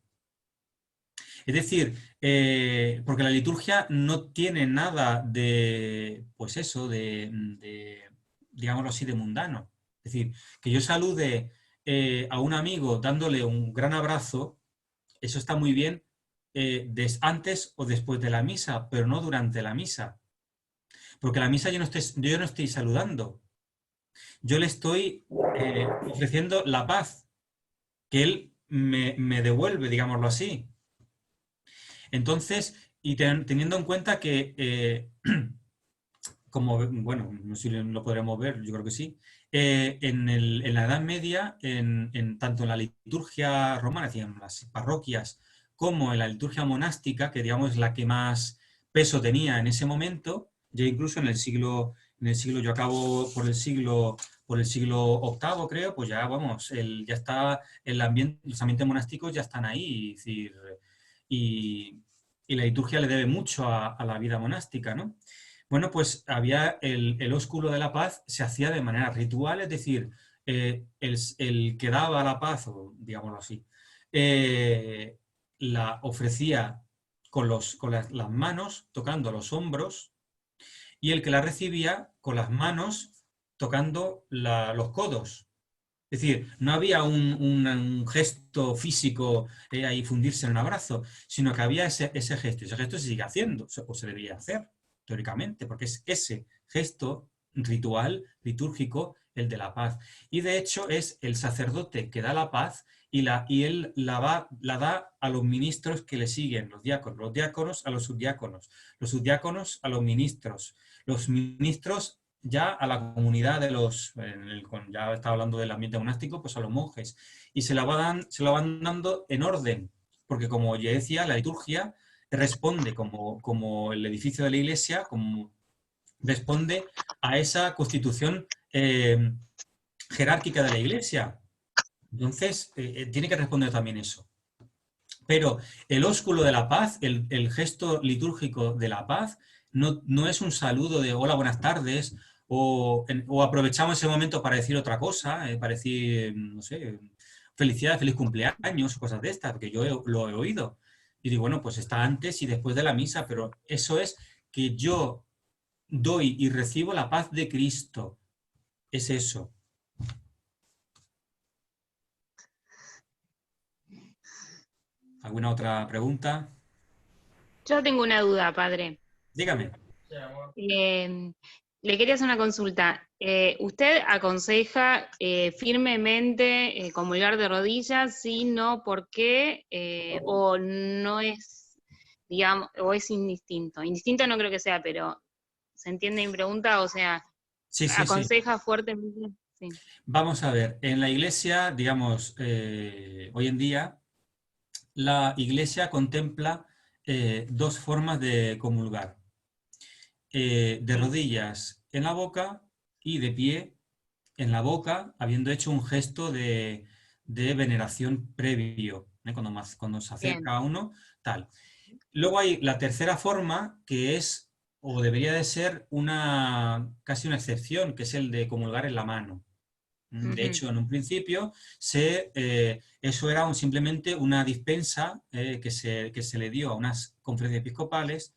Speaker 1: Es decir, porque la liturgia no tiene nada de, pues eso, digámoslo así, de mundano. Es decir, que yo salude a un amigo dándole un gran abrazo, eso está muy bien antes o después de la misa, pero no durante la misa. Porque la misa yo no estoy saludando. Yo le estoy ofreciendo la paz que él me devuelve, digámoslo así. Entonces, y teniendo en cuenta que, como, bueno, no sé si lo podremos ver, yo creo que sí, en la Edad Media, tanto en la liturgia romana, es decir, en las parroquias, como en la liturgia monástica, que digamos es la que más peso tenía en ese momento, ya incluso en el siglo, yo acabo por el siglo VIII, creo, pues ya, vamos, ya está los ambientes monásticos ya están ahí, es decir, y la liturgia le debe mucho a la vida monástica, ¿no? Bueno, pues había el ósculo de la paz, se hacía de manera ritual, es decir, el que daba la paz, o digámoslo así, la ofrecía con las manos, tocando los hombros, y el que la recibía con las manos, tocando los codos. Es decir, no había un gesto físico ahí fundirse en un abrazo, sino que había ese gesto. Y ese gesto se sigue haciendo, o se debería hacer, teóricamente, porque es ese gesto ritual, litúrgico, el de la paz. Y de hecho es el sacerdote que da la paz y él la da a los ministros que le siguen, los diáconos a los subdiáconos a los ministros ya a la comunidad de ya estaba hablando del ambiente monástico, pues a los monjes. Y se lo van dando en orden, porque como ya decía, la liturgia responde como el edificio de la iglesia, responde a esa constitución jerárquica de la iglesia. Entonces, tiene que responder también eso. Pero el ósculo de la paz, el gesto litúrgico de la paz, no es un saludo de hola, buenas tardes, o aprovechamos ese momento para decir otra cosa, para decir, no sé, felicidades, feliz cumpleaños, cosas de estas, porque yo lo he oído. Y digo, bueno, pues está antes y después de la misa, pero eso es que yo doy y recibo la paz de Cristo. Es eso. ¿Alguna otra pregunta?
Speaker 5: Yo tengo una duda, padre.
Speaker 1: Dígame.
Speaker 5: Le quería hacer una consulta. ¿Usted aconseja firmemente comulgar de rodillas? Sí, no, ¿por qué? ¿O no es, digamos, o es indistinto? Indistinto no creo que sea, pero ¿se entiende mi pregunta? O sea,
Speaker 1: Sí.
Speaker 5: ¿aconseja fuertemente? Sí.
Speaker 1: Vamos a ver, en la iglesia, digamos, hoy en día, la iglesia contempla dos formas de comulgar. De rodillas en la boca y de pie en la boca, habiendo hecho un gesto de veneración previo, cuando se acerca a uno, tal. Luego hay la tercera forma, que es, o debería de ser, casi una excepción, que es el de comulgar en la mano. De hecho, en un principio, eso era simplemente una dispensa que se le dio a unas conferencias episcopales,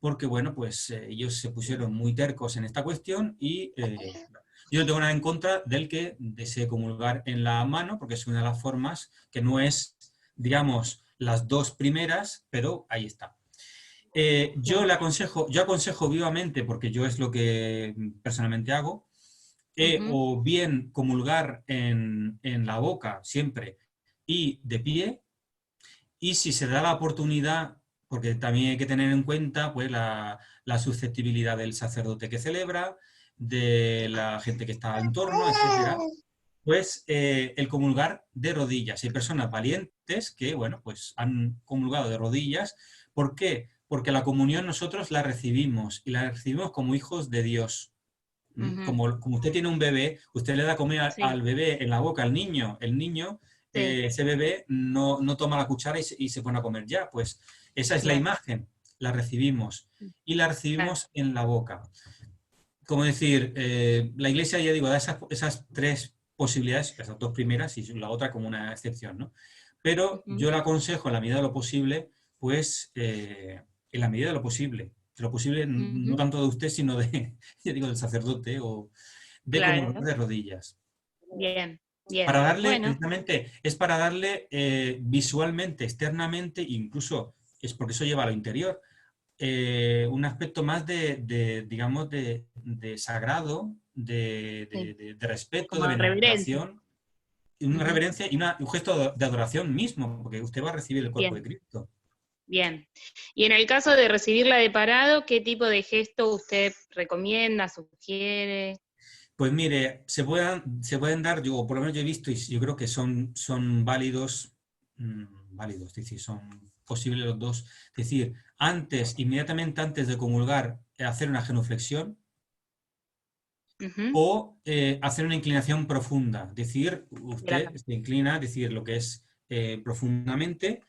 Speaker 1: porque, bueno, pues ellos se pusieron muy tercos en esta cuestión y yo no tengo nada en contra del que desee comulgar en la mano, porque es una de las formas que no es, digamos, las dos primeras, pero ahí está. Yo aconsejo vivamente, porque yo es lo que personalmente hago, o bien comulgar en la boca siempre y de pie, y si se da la oportunidad, porque también hay que tener en cuenta pues, la susceptibilidad del sacerdote que celebra, de la gente que está en torno, etcétera, pues el comulgar de rodillas. Hay personas valientes que, bueno, pues han comulgado de rodillas. ¿Por qué? Porque la comunión nosotros la recibimos, y la recibimos como hijos de Dios. Como usted tiene un bebé, usted le da a comer al bebé en la boca, al niño. El niño, ese bebé no toma la cuchara y se pone a comer ya. Pues esa es la imagen, la recibimos. Y la recibimos en la boca. Como decir, la Iglesia, ya digo, da esas tres posibilidades, esas dos primeras y la otra como una excepción, ¿no? Pero yo le aconsejo en la medida de lo posible, pues en la medida de lo posible, no tanto de usted, sino de, ya digo, del sacerdote o de comulgar de rodillas.
Speaker 5: Bien, bien.
Speaker 1: Para darle, precisamente, es para darle visualmente, externamente, incluso es porque eso lleva a lo interior, un aspecto más digamos, de sagrado, de respeto,
Speaker 5: como
Speaker 1: de veneración, una reverencia y un gesto de adoración mismo, porque usted va a recibir el cuerpo de Cristo.
Speaker 5: Bien. Y en el caso de recibirla de parado, ¿qué tipo de gesto usted recomienda, sugiere?
Speaker 1: Pues mire, se pueden dar, yo por lo menos yo he visto y yo creo que son válidos, es decir, son posibles los dos. Es decir, inmediatamente antes de comulgar, hacer una genuflexión o hacer una inclinación profunda. Es decir, usted se inclina, es decir, lo que es profundamente.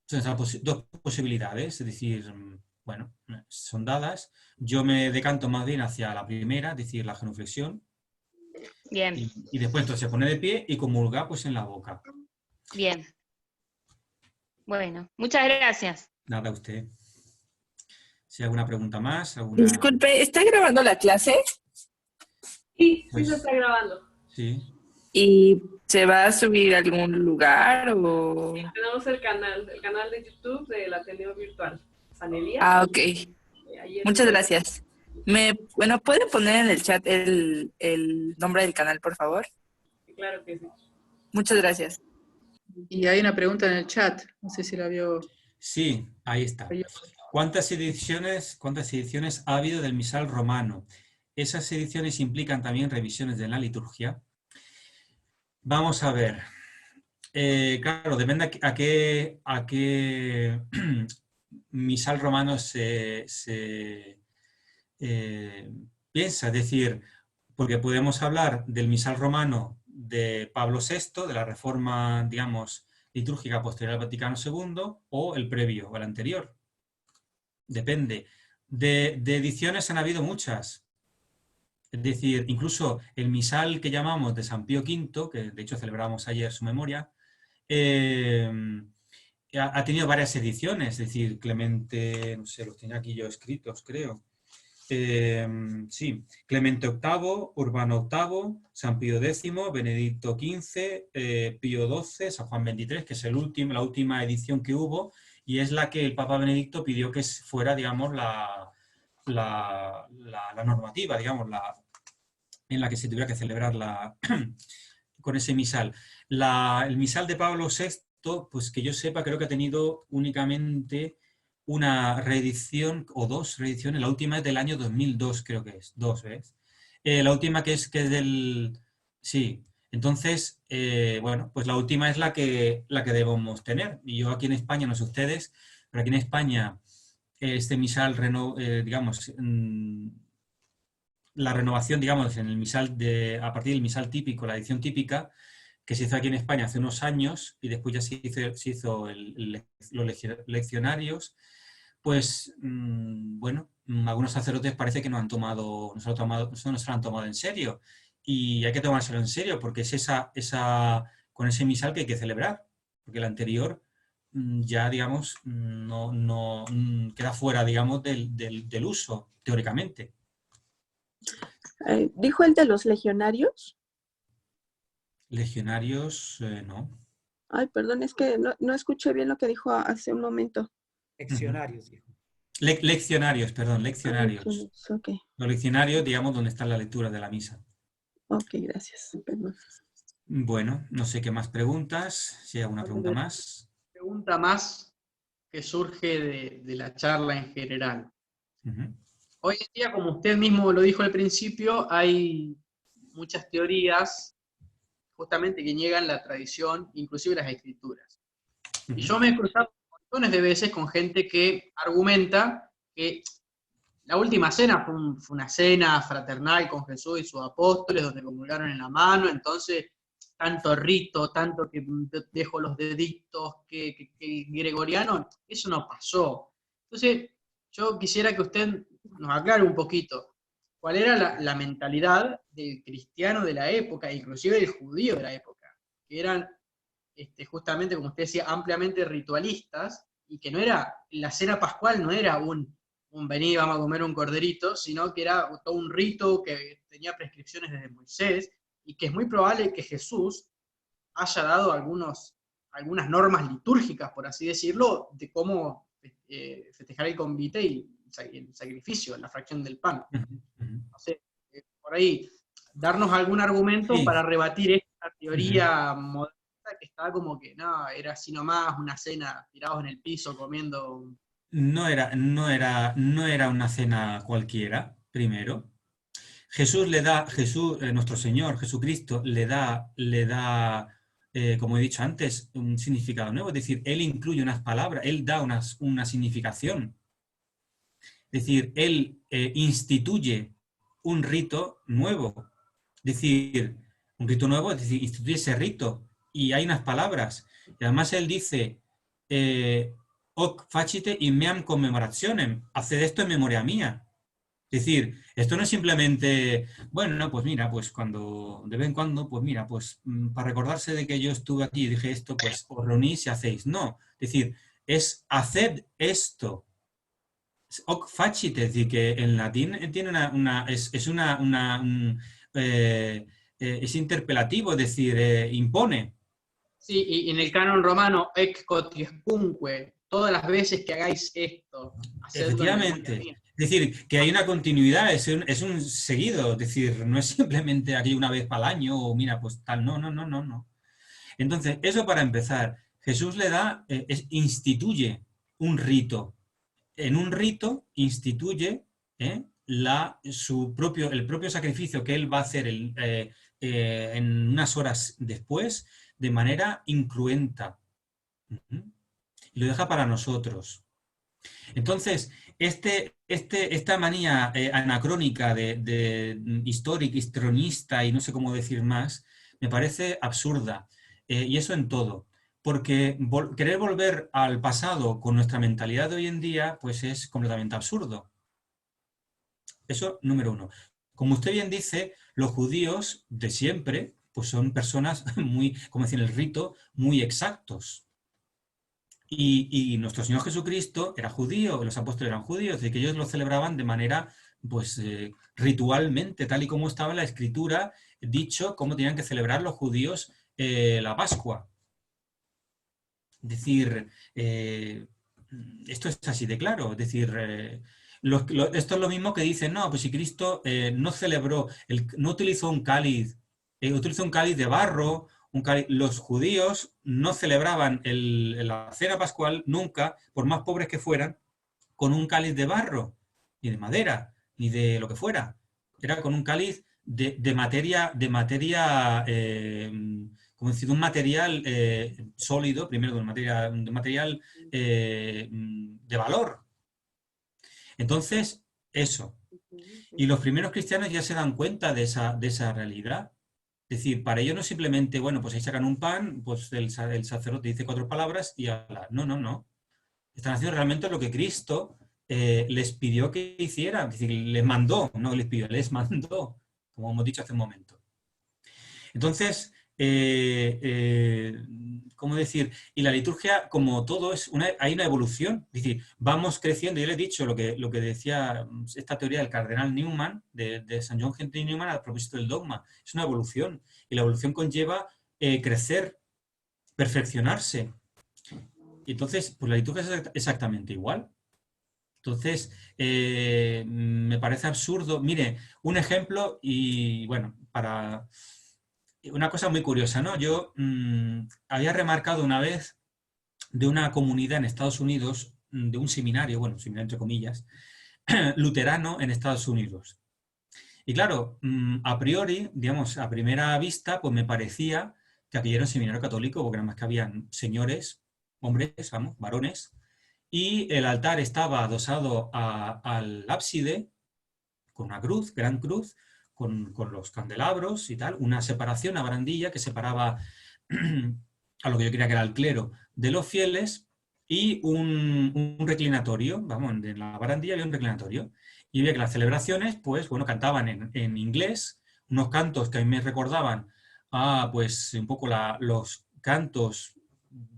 Speaker 1: Son esas dos posibilidades, es decir, bueno, son dadas. Yo me decanto más bien hacia la primera, es decir, la genuflexión.
Speaker 5: Bien.
Speaker 1: Y después entonces se pone de pie y comulga pues en la boca.
Speaker 5: Bien. Bueno, muchas gracias.
Speaker 1: Nada, usted. Si hay alguna pregunta más.
Speaker 6: Disculpe, ¿está grabando la clase?
Speaker 3: Sí, sí se está grabando.
Speaker 1: Sí.
Speaker 6: ¿Y se va a subir a algún lugar o...?
Speaker 3: Sí, tenemos el canal de YouTube del Ateneo Virtual San Elías.
Speaker 6: Ah, ok. Muchas gracias. Bueno, ¿pueden poner en el chat el nombre del canal, por favor?
Speaker 3: Claro que sí.
Speaker 6: Muchas gracias.
Speaker 7: Y hay una pregunta en el chat, no sé si la vio.
Speaker 1: Sí, ahí está. ¿Cuántas ediciones ha habido del misal romano? ¿Esas ediciones implican también revisiones de la liturgia? Vamos a ver. Claro, depende a qué misal romano se piensa. Es decir, porque podemos hablar del misal romano de Pablo VI, de la reforma, digamos, litúrgica posterior al Vaticano II, o el previo, o el anterior. Depende. De ediciones han habido muchas. Es decir, incluso el misal que llamamos de San Pío V, que de hecho celebramos ayer su memoria, ha tenido varias ediciones. Es decir, Clemente, no sé, los tenía aquí yo escritos, creo. Sí, Clemente VIII, Urbano VIII, San Pío X, Benedicto XV, Pío XII, San Juan XXIII, que es la última edición que hubo, y es la que el Papa Benedicto pidió que fuera, digamos, la normativa, digamos, en la que se tuviera que celebrar con ese misal. El misal de Pablo VI, pues que yo sepa, creo que ha tenido únicamente una reedición o dos reediciones. La última es del año 2002, creo que es. Dos, ¿ves? La última que es del... Sí. Entonces, bueno, pues la última es la que debemos tener. Y yo aquí en España, no sé ustedes, pero aquí en España este misal, digamos, la renovación, digamos, en el misal a partir del misal típico, la edición típica, que se hizo aquí en España hace unos años, y después ya se hizo los leccionarios, pues, bueno, algunos sacerdotes parece que no se lo han tomado en serio, y hay que tomárselo en serio, porque es con ese misal que hay que celebrar, porque el anterior ya, digamos, no queda fuera, digamos, del uso, teóricamente.
Speaker 2: ¿Dijo el de los legionarios?
Speaker 1: Legionarios, no.
Speaker 8: Ay, perdón, es que no escuché bien lo que dijo hace un momento.
Speaker 9: Leccionarios, dijo.
Speaker 1: Leccionarios, perdón, leccionarios.
Speaker 8: Leccionarios, ok.
Speaker 1: Los leccionarios, digamos, donde está la lectura de la misa.
Speaker 8: Ok, gracias. Perdón.
Speaker 1: Bueno, no sé qué más preguntas, si hay alguna pregunta más.
Speaker 4: Pregunta más que surge de la charla en general.
Speaker 1: Ujú.
Speaker 4: Hoy en día, como usted mismo lo dijo al principio, hay muchas teorías justamente que niegan la tradición, inclusive las escrituras. Y yo me he cruzado montones de veces con gente que argumenta que la última cena fue una cena fraternal con Jesús y sus apóstoles, donde comulgaron en la mano, entonces tanto rito, tanto que dejo los deditos, que gregoriano, eso no pasó. Entonces, yo quisiera que usted nos aclare un poquito cuál era la mentalidad del cristiano de la época, inclusive del judío de la época, que eran justamente, como usted decía, ampliamente ritualistas, y que no era, la cena pascual no era un vení, vamos a comer un corderito, sino que era todo un rito que tenía prescripciones desde Moisés, y que es muy probable que Jesús haya dado algunas normas litúrgicas, por así decirlo, de cómo festejar el convite y el sacrificio, la fracción del pan. No sé, por ahí, darnos algún argumento para rebatir esta teoría moderna que está como que, no, era así nomás, una cena tirados en el piso comiendo.
Speaker 1: No era una cena cualquiera, primero. Nuestro Señor Jesucristo le da, como he dicho antes, un significado nuevo. Es decir, Él incluye unas palabras, Él da una significación. Es decir, Él instituye un rito nuevo. Es decir, un rito nuevo, es decir, instituye ese rito. Y hay unas palabras. Y además Él dice, hoc facite in meam commemorationem, haced esto en memoria mía. Es decir, esto no es simplemente, bueno, pues mira, pues cuando, de vez en cuando, pues mira, pues para recordarse de que yo estuve aquí y dije esto, pues os reunís y hacéis. No, es decir, es haced esto. Hoc facite, es decir, que en latín tiene es interpelativo, es decir, impone.
Speaker 4: Sí, y en el canon romano, ec quotiescunque, todas las veces que hagáis esto, hacedlo en memoria
Speaker 1: Efectivamente.
Speaker 4: mía.
Speaker 1: Es decir, que hay una continuidad, es un seguido, es decir, no es simplemente aquí una vez para el año o mira, pues tal, no. Entonces, eso para empezar, Jesús le da, instituye un rito. En un rito instituye el propio sacrificio que él va a hacer en unas horas después de manera incruenta. Y lo deja para nosotros. Entonces, esta manía anacrónica de histórica, histronista y no sé cómo decir más, me parece absurda. Y eso en todo. Porque querer volver al pasado con nuestra mentalidad de hoy en día, pues es completamente absurdo. Eso, número uno. Como usted bien dice, los judíos de siempre, pues son personas muy, como decir el rito, muy exactos. Y nuestro Señor Jesucristo era judío, los apóstoles eran judíos, y que ellos lo celebraban de manera, pues, ritualmente, tal y como estaba en la Escritura, dicho cómo tenían que celebrar los judíos la Pascua. Es decir, esto es así de claro, es decir, esto es lo mismo que dicen, no, pues si Cristo no celebró, no utilizó un cáliz, utilizó un cáliz de barro, los judíos no celebraban la cena pascual nunca, por más pobres que fueran, con un cáliz de barro, ni de madera, ni de lo que fuera. Era con un cáliz de materia, como decir, un material sólido, primero de un material de valor. Entonces, eso. Y los primeros cristianos ya se dan cuenta de esa realidad. Es decir, para ellos no es simplemente, bueno, pues ahí sacan un pan, pues el sacerdote dice 4 palabras y habla. No. Están haciendo realmente lo que Cristo les pidió que hicieran. Es decir, les mandó, no les pidió, les mandó, como hemos dicho hace un momento. Entonces, ¿cómo decir? Y la liturgia, como todo, hay una evolución. Es decir, vamos creciendo. Yo le he dicho lo que decía esta teoría del cardenal Newman, de San John Henry Newman, a propósito del dogma. Es una evolución. Y la evolución conlleva crecer. perfeccionarse. Y entonces, pues la liturgia es exactamente igual. Entonces, me parece absurdo. Mire, un ejemplo y, bueno, para una cosa muy curiosa, ¿no? Yo había remarcado una vez de una comunidad en Estados Unidos, de un seminario, bueno, seminario entre comillas, luterano en Estados Unidos. Y claro, a priori, digamos, a primera vista, pues me parecía que aquello era un seminario católico, porque nada más que habían señores, hombres, vamos, varones, y el altar estaba adosado al ábside, con una cruz, gran cruz, con los candelabros y tal, una separación, una barandilla que separaba a lo que yo creía que era el clero de los fieles, y un reclinatorio, vamos, en la barandilla había un reclinatorio. Y veía que las celebraciones, pues, bueno, cantaban en inglés, unos cantos que a mí me recordaban pues, un poco los cantos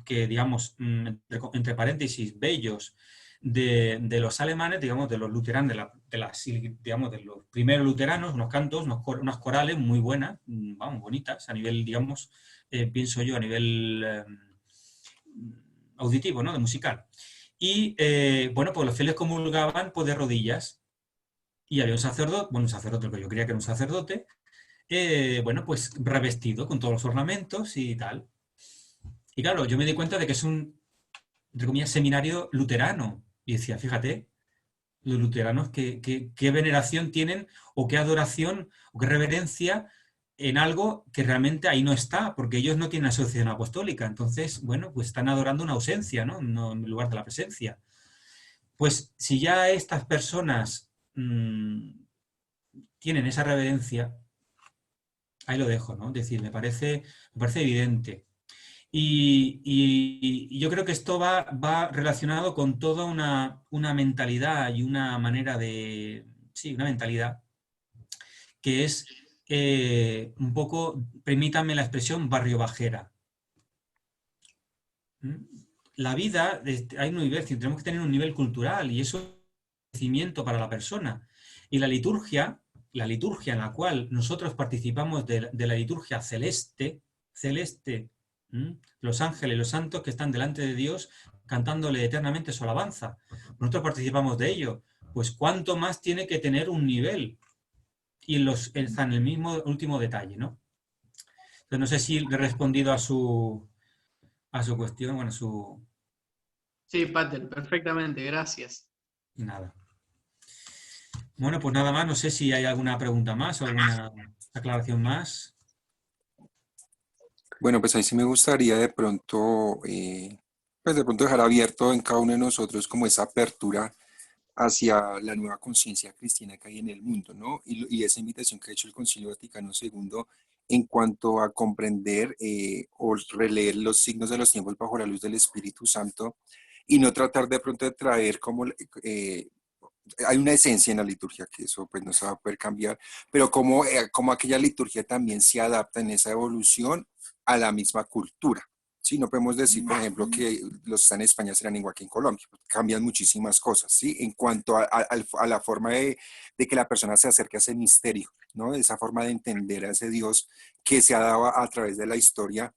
Speaker 1: que, digamos, entre paréntesis, bellos, de los alemanes, digamos, de los luteranos, digamos, de los primeros luteranos, unos cantos, unas corales muy buenas, vamos, bonitas, a nivel, digamos, pienso yo, a nivel auditivo, ¿no? De musical. Y, bueno, pues los fieles comulgaban, pues, de rodillas. Y había un sacerdote, que yo creía que era un sacerdote, bueno, pues revestido con todos los ornamentos y tal. Y claro, yo me di cuenta de que es un, entre comillas, seminario luterano. Y decía, fíjate, los luteranos qué veneración tienen, o qué adoración, o qué reverencia en algo que realmente ahí no está, porque ellos no tienen asociación apostólica. Entonces, bueno, pues están adorando una ausencia, ¿no? No en lugar de la presencia. Pues si ya estas personas tienen esa reverencia, ahí lo dejo, ¿no? Es decir, me parece evidente. Y yo creo que esto va relacionado con toda una mentalidad y una manera de... Sí, una mentalidad que es un poco, permítanme la expresión, barrio bajera. La vida, hay un nivel, tenemos que tener un nivel cultural, y eso es un crecimiento para la persona. Y la liturgia en la cual nosotros participamos de la liturgia celeste, los ángeles, los santos que están delante de Dios cantándole eternamente su alabanza. Nosotros participamos de ello. Pues cuánto más tiene que tener un nivel. Y está en el mismo último detalle, ¿no? Entonces, no sé si le he respondido a su cuestión, bueno,
Speaker 4: Sí, Pater, perfectamente, gracias.
Speaker 1: Nada. Bueno, pues nada más, no sé si hay alguna pregunta más o alguna aclaración más.
Speaker 9: Bueno, pues ahí sí me gustaría de pronto, pues de pronto dejar abierto en cada uno de nosotros como esa apertura hacia la nueva conciencia cristiana que hay en el mundo, ¿no? Y esa invitación que ha hecho el Concilio Vaticano II en cuanto a comprender o releer los signos de los tiempos bajo la luz del Espíritu Santo, y no tratar de pronto de traer como hay una esencia en la liturgia, que eso pues no se va a poder cambiar, pero como aquella liturgia también se adapta en esa evolución a la misma cultura. ¿Sí? No podemos decir, por ejemplo, que los que están en España serán igual que en Colombia. Cambian muchísimas cosas, ¿sí? En cuanto a la forma de que la persona se acerque a ese misterio, ¿no? Esa forma de entender a ese Dios que se ha dado a través de la historia,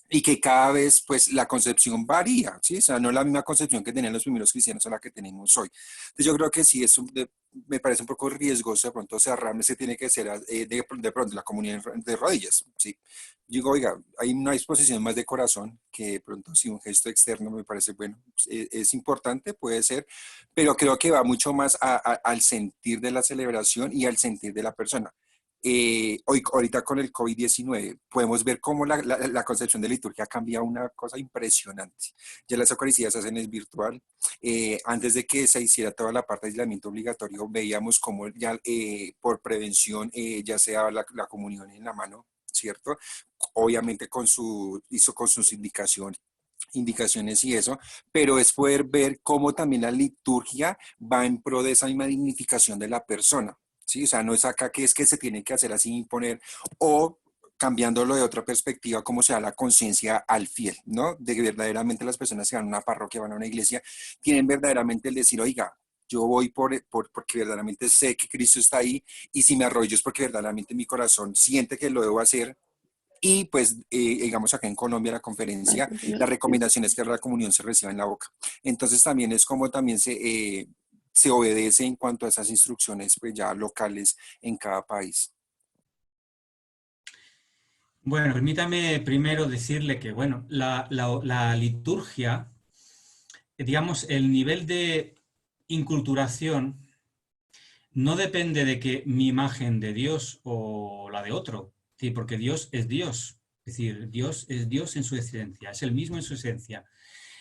Speaker 9: y que cada vez pues la concepción varía, ¿sí? O sea, no es la misma concepción que tenían los primeros cristianos a la que tenemos hoy. Entonces yo creo que sí, me parece un poco riesgoso de pronto cerrarme, se tiene que ser de pronto la comunión de rodillas, ¿sí? Digo, oiga, hay una disposición más de corazón que de pronto sí un gesto externo me parece, bueno, es importante, puede ser, pero creo que va mucho más al sentir de la celebración y al sentir de la persona. Ahorita con el COVID-19 podemos ver cómo la concepción de liturgia cambia una cosa impresionante. Ya las Eucaristías se hacen es virtual. Antes de que se hiciera toda la parte de aislamiento obligatorio, veíamos cómo ya por prevención ya sea la comunión en la mano, ¿cierto? Obviamente con sus indicaciones y eso, pero es poder ver cómo también la liturgia va en pro de esa misma dignificación de la persona. ¿Sí? O sea, no es acá que es que se tiene que hacer así, imponer, o cambiándolo de otra perspectiva, cómo se da la conciencia al fiel, ¿no? De que verdaderamente las personas que van a una parroquia, van a una iglesia, tienen verdaderamente el decir, oiga, yo voy porque verdaderamente sé que Cristo está ahí, y si me arrodillo es porque verdaderamente mi corazón siente que lo debo hacer, Y pues, digamos acá en Colombia, la conferencia, la recomendación es que la comunión se reciba en la boca. Entonces también es como también se obedece en cuanto a esas instrucciones pues ya locales en cada país.
Speaker 1: Bueno, permítame primero decirle que, bueno, la liturgia, digamos, el nivel de inculturación no depende de que mi imagen de Dios o la de otro, ¿sí? Porque Dios es Dios. Es decir, Dios es Dios en su esencia, es el mismo en su esencia.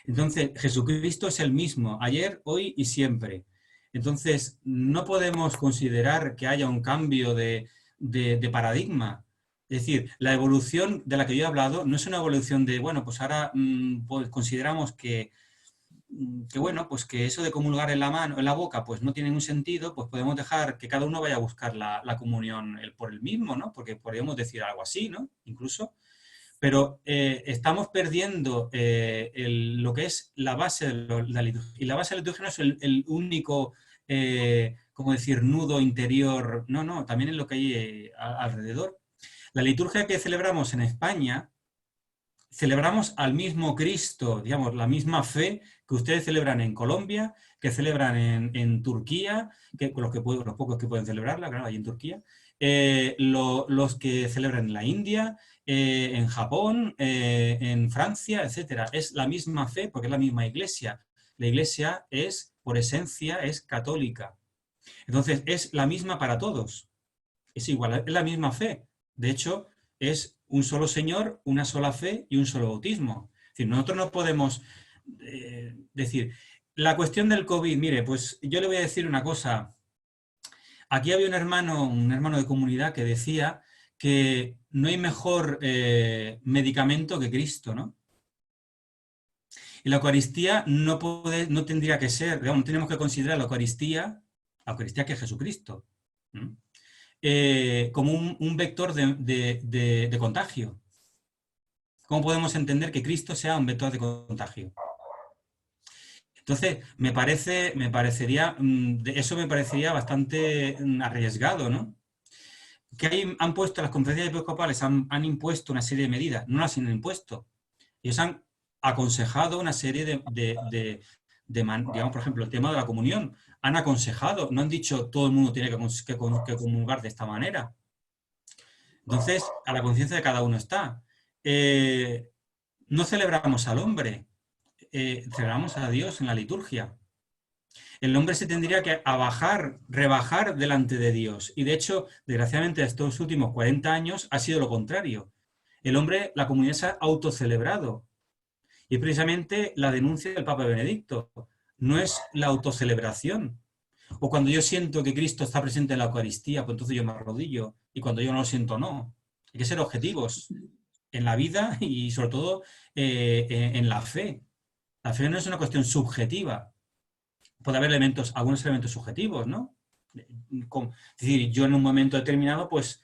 Speaker 1: Entonces, Jesucristo es el mismo, ayer, hoy y siempre. Entonces, no podemos considerar que haya un cambio de paradigma. Es decir, la evolución de la que yo he hablado no es una evolución de, bueno, pues ahora pues consideramos que bueno, pues que eso de comulgar en la mano, en la boca, pues no tiene ningún sentido, pues podemos dejar que cada uno vaya a buscar la comunión por el mismo, ¿no? Porque podríamos decir algo así, ¿no? Incluso. Pero estamos perdiendo lo que es la base de la liturgia. Y la base de la liturgia no es el único, como decir, nudo interior. No, no, también es lo que hay alrededor. La liturgia que celebramos en España, celebramos al mismo Cristo, digamos, la misma fe que ustedes celebran en Colombia, que celebran en Turquía, que los pocos que pueden celebrarla, claro, ahí en Turquía, los que celebran en la India, en Japón, en Francia, etcétera. Es la misma fe porque es la misma iglesia. La iglesia es, por esencia, es católica. Entonces, es la misma para todos. Es igual, es la misma fe. De hecho, es un solo Señor, una sola fe y un solo bautismo. Es decir, nosotros no podemos decir, la cuestión del COVID, mire, pues yo le voy a decir una cosa. Aquí había un hermano de comunidad que decía que no hay mejor medicamento que Cristo, ¿no? Y la Eucaristía no tendría que ser, digamos, no tenemos que considerar la Eucaristía que es Jesucristo, ¿no? Como un vector de contagio. ¿Cómo podemos entender que Cristo sea un vector de contagio? Entonces, eso me parecería bastante arriesgado, ¿no? Que han puesto, las conferencias episcopales han impuesto una serie de medidas, no las han impuesto. Ellos han aconsejado una serie digamos, por ejemplo, el tema de la comunión. Han aconsejado, no han dicho todo el mundo tiene que comulgar de esta manera. Entonces, a la conciencia de cada uno está. No celebramos al hombre, celebramos a Dios en la liturgia. El hombre se tendría que rebajar delante de Dios. Y de hecho, desgraciadamente, estos últimos 40 años ha sido lo contrario. El hombre, la comunidad se ha autocelebrado. Y es precisamente la denuncia del Papa Benedicto. No es la autocelebración. O cuando yo siento que Cristo está presente en la Eucaristía, pues entonces yo me arrodillo. Y cuando yo no lo siento, no. Hay que ser objetivos en la vida y sobre todo en la fe. La fe no es una cuestión subjetiva. Puede haber algunos elementos subjetivos, ¿no? Es decir, yo en un momento determinado pues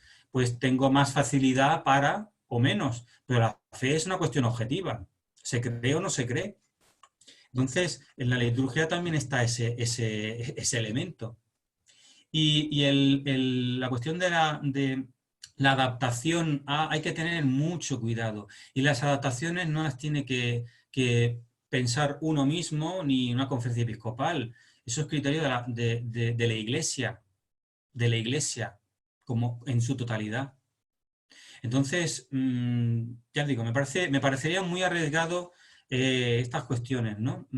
Speaker 1: tengo más facilidad o menos, pero la fe es una cuestión objetiva. ¿Se cree o no se cree? Entonces, en la liturgia también está ese elemento. Y la cuestión de la adaptación, hay que tener mucho cuidado. Y las adaptaciones no las tiene que pensar uno mismo ni una conferencia episcopal. Eso es criterio de la Iglesia, como en su totalidad. Entonces, ya digo, me parecería muy arriesgado estas cuestiones, ¿no?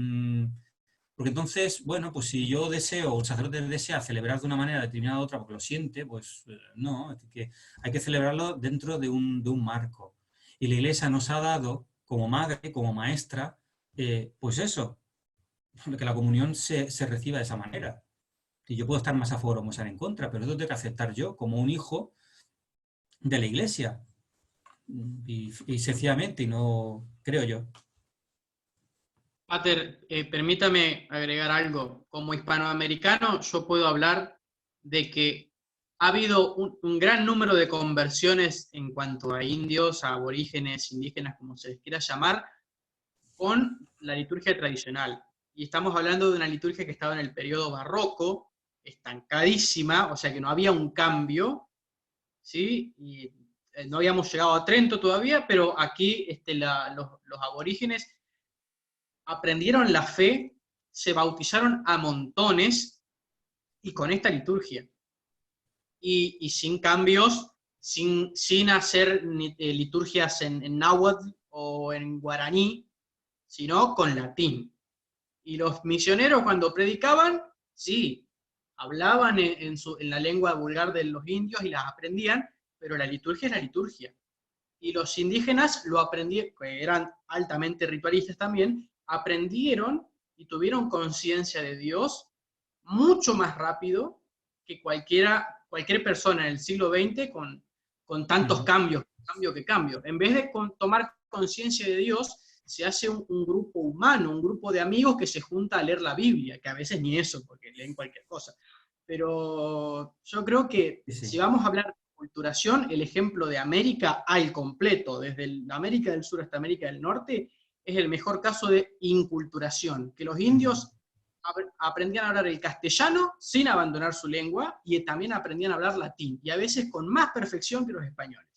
Speaker 1: Porque entonces, bueno, pues si yo deseo, o el sacerdote desea celebrar de una manera determinada a otra porque lo siente, pues no, es que hay que celebrarlo dentro de un marco. Y la Iglesia nos ha dado, como madre, como maestra, pues eso, que la comunión se reciba de esa manera. Y yo puedo estar más a favor o más en contra, pero eso tengo que aceptar yo como un hijo de la Iglesia. Y sencillamente, y no creo yo.
Speaker 4: Pater, permítame agregar algo. Como hispanoamericano, yo puedo hablar de que ha habido un gran número de conversiones en cuanto a indios, a aborígenes, indígenas, como se les quiera llamar, con la liturgia tradicional. Y estamos hablando de una liturgia que estaba en el periodo barroco, estancadísima, o sea que no había un cambio, ¿sí? Y no habíamos llegado a Trento todavía, pero aquí los aborígenes aprendieron la fe, se bautizaron a montones, y con esta liturgia. Y sin cambios, sin hacer liturgias en náhuatl o en guaraní, sino con latín. Y los misioneros cuando predicaban, sí, hablaban en la lengua vulgar de los indios y las aprendían, pero la liturgia es la liturgia. Y los indígenas lo aprendieron, que eran altamente ritualistas también, aprendieron y tuvieron conciencia de Dios mucho más rápido que cualquier persona en el siglo XX con tantos cambios, cambio. En vez de tomar conciencia de Dios, se hace un grupo humano, un grupo de amigos que se junta a leer la Biblia, que a veces ni eso, porque leen cualquier cosa. Pero yo creo que si vamos a hablar de culturación, el ejemplo de América al completo, desde América del Sur hasta América del Norte, es el mejor caso de inculturación, que los indios aprendían a hablar el castellano sin abandonar su lengua, y también aprendían a hablar latín, y a veces con más perfección que los españoles.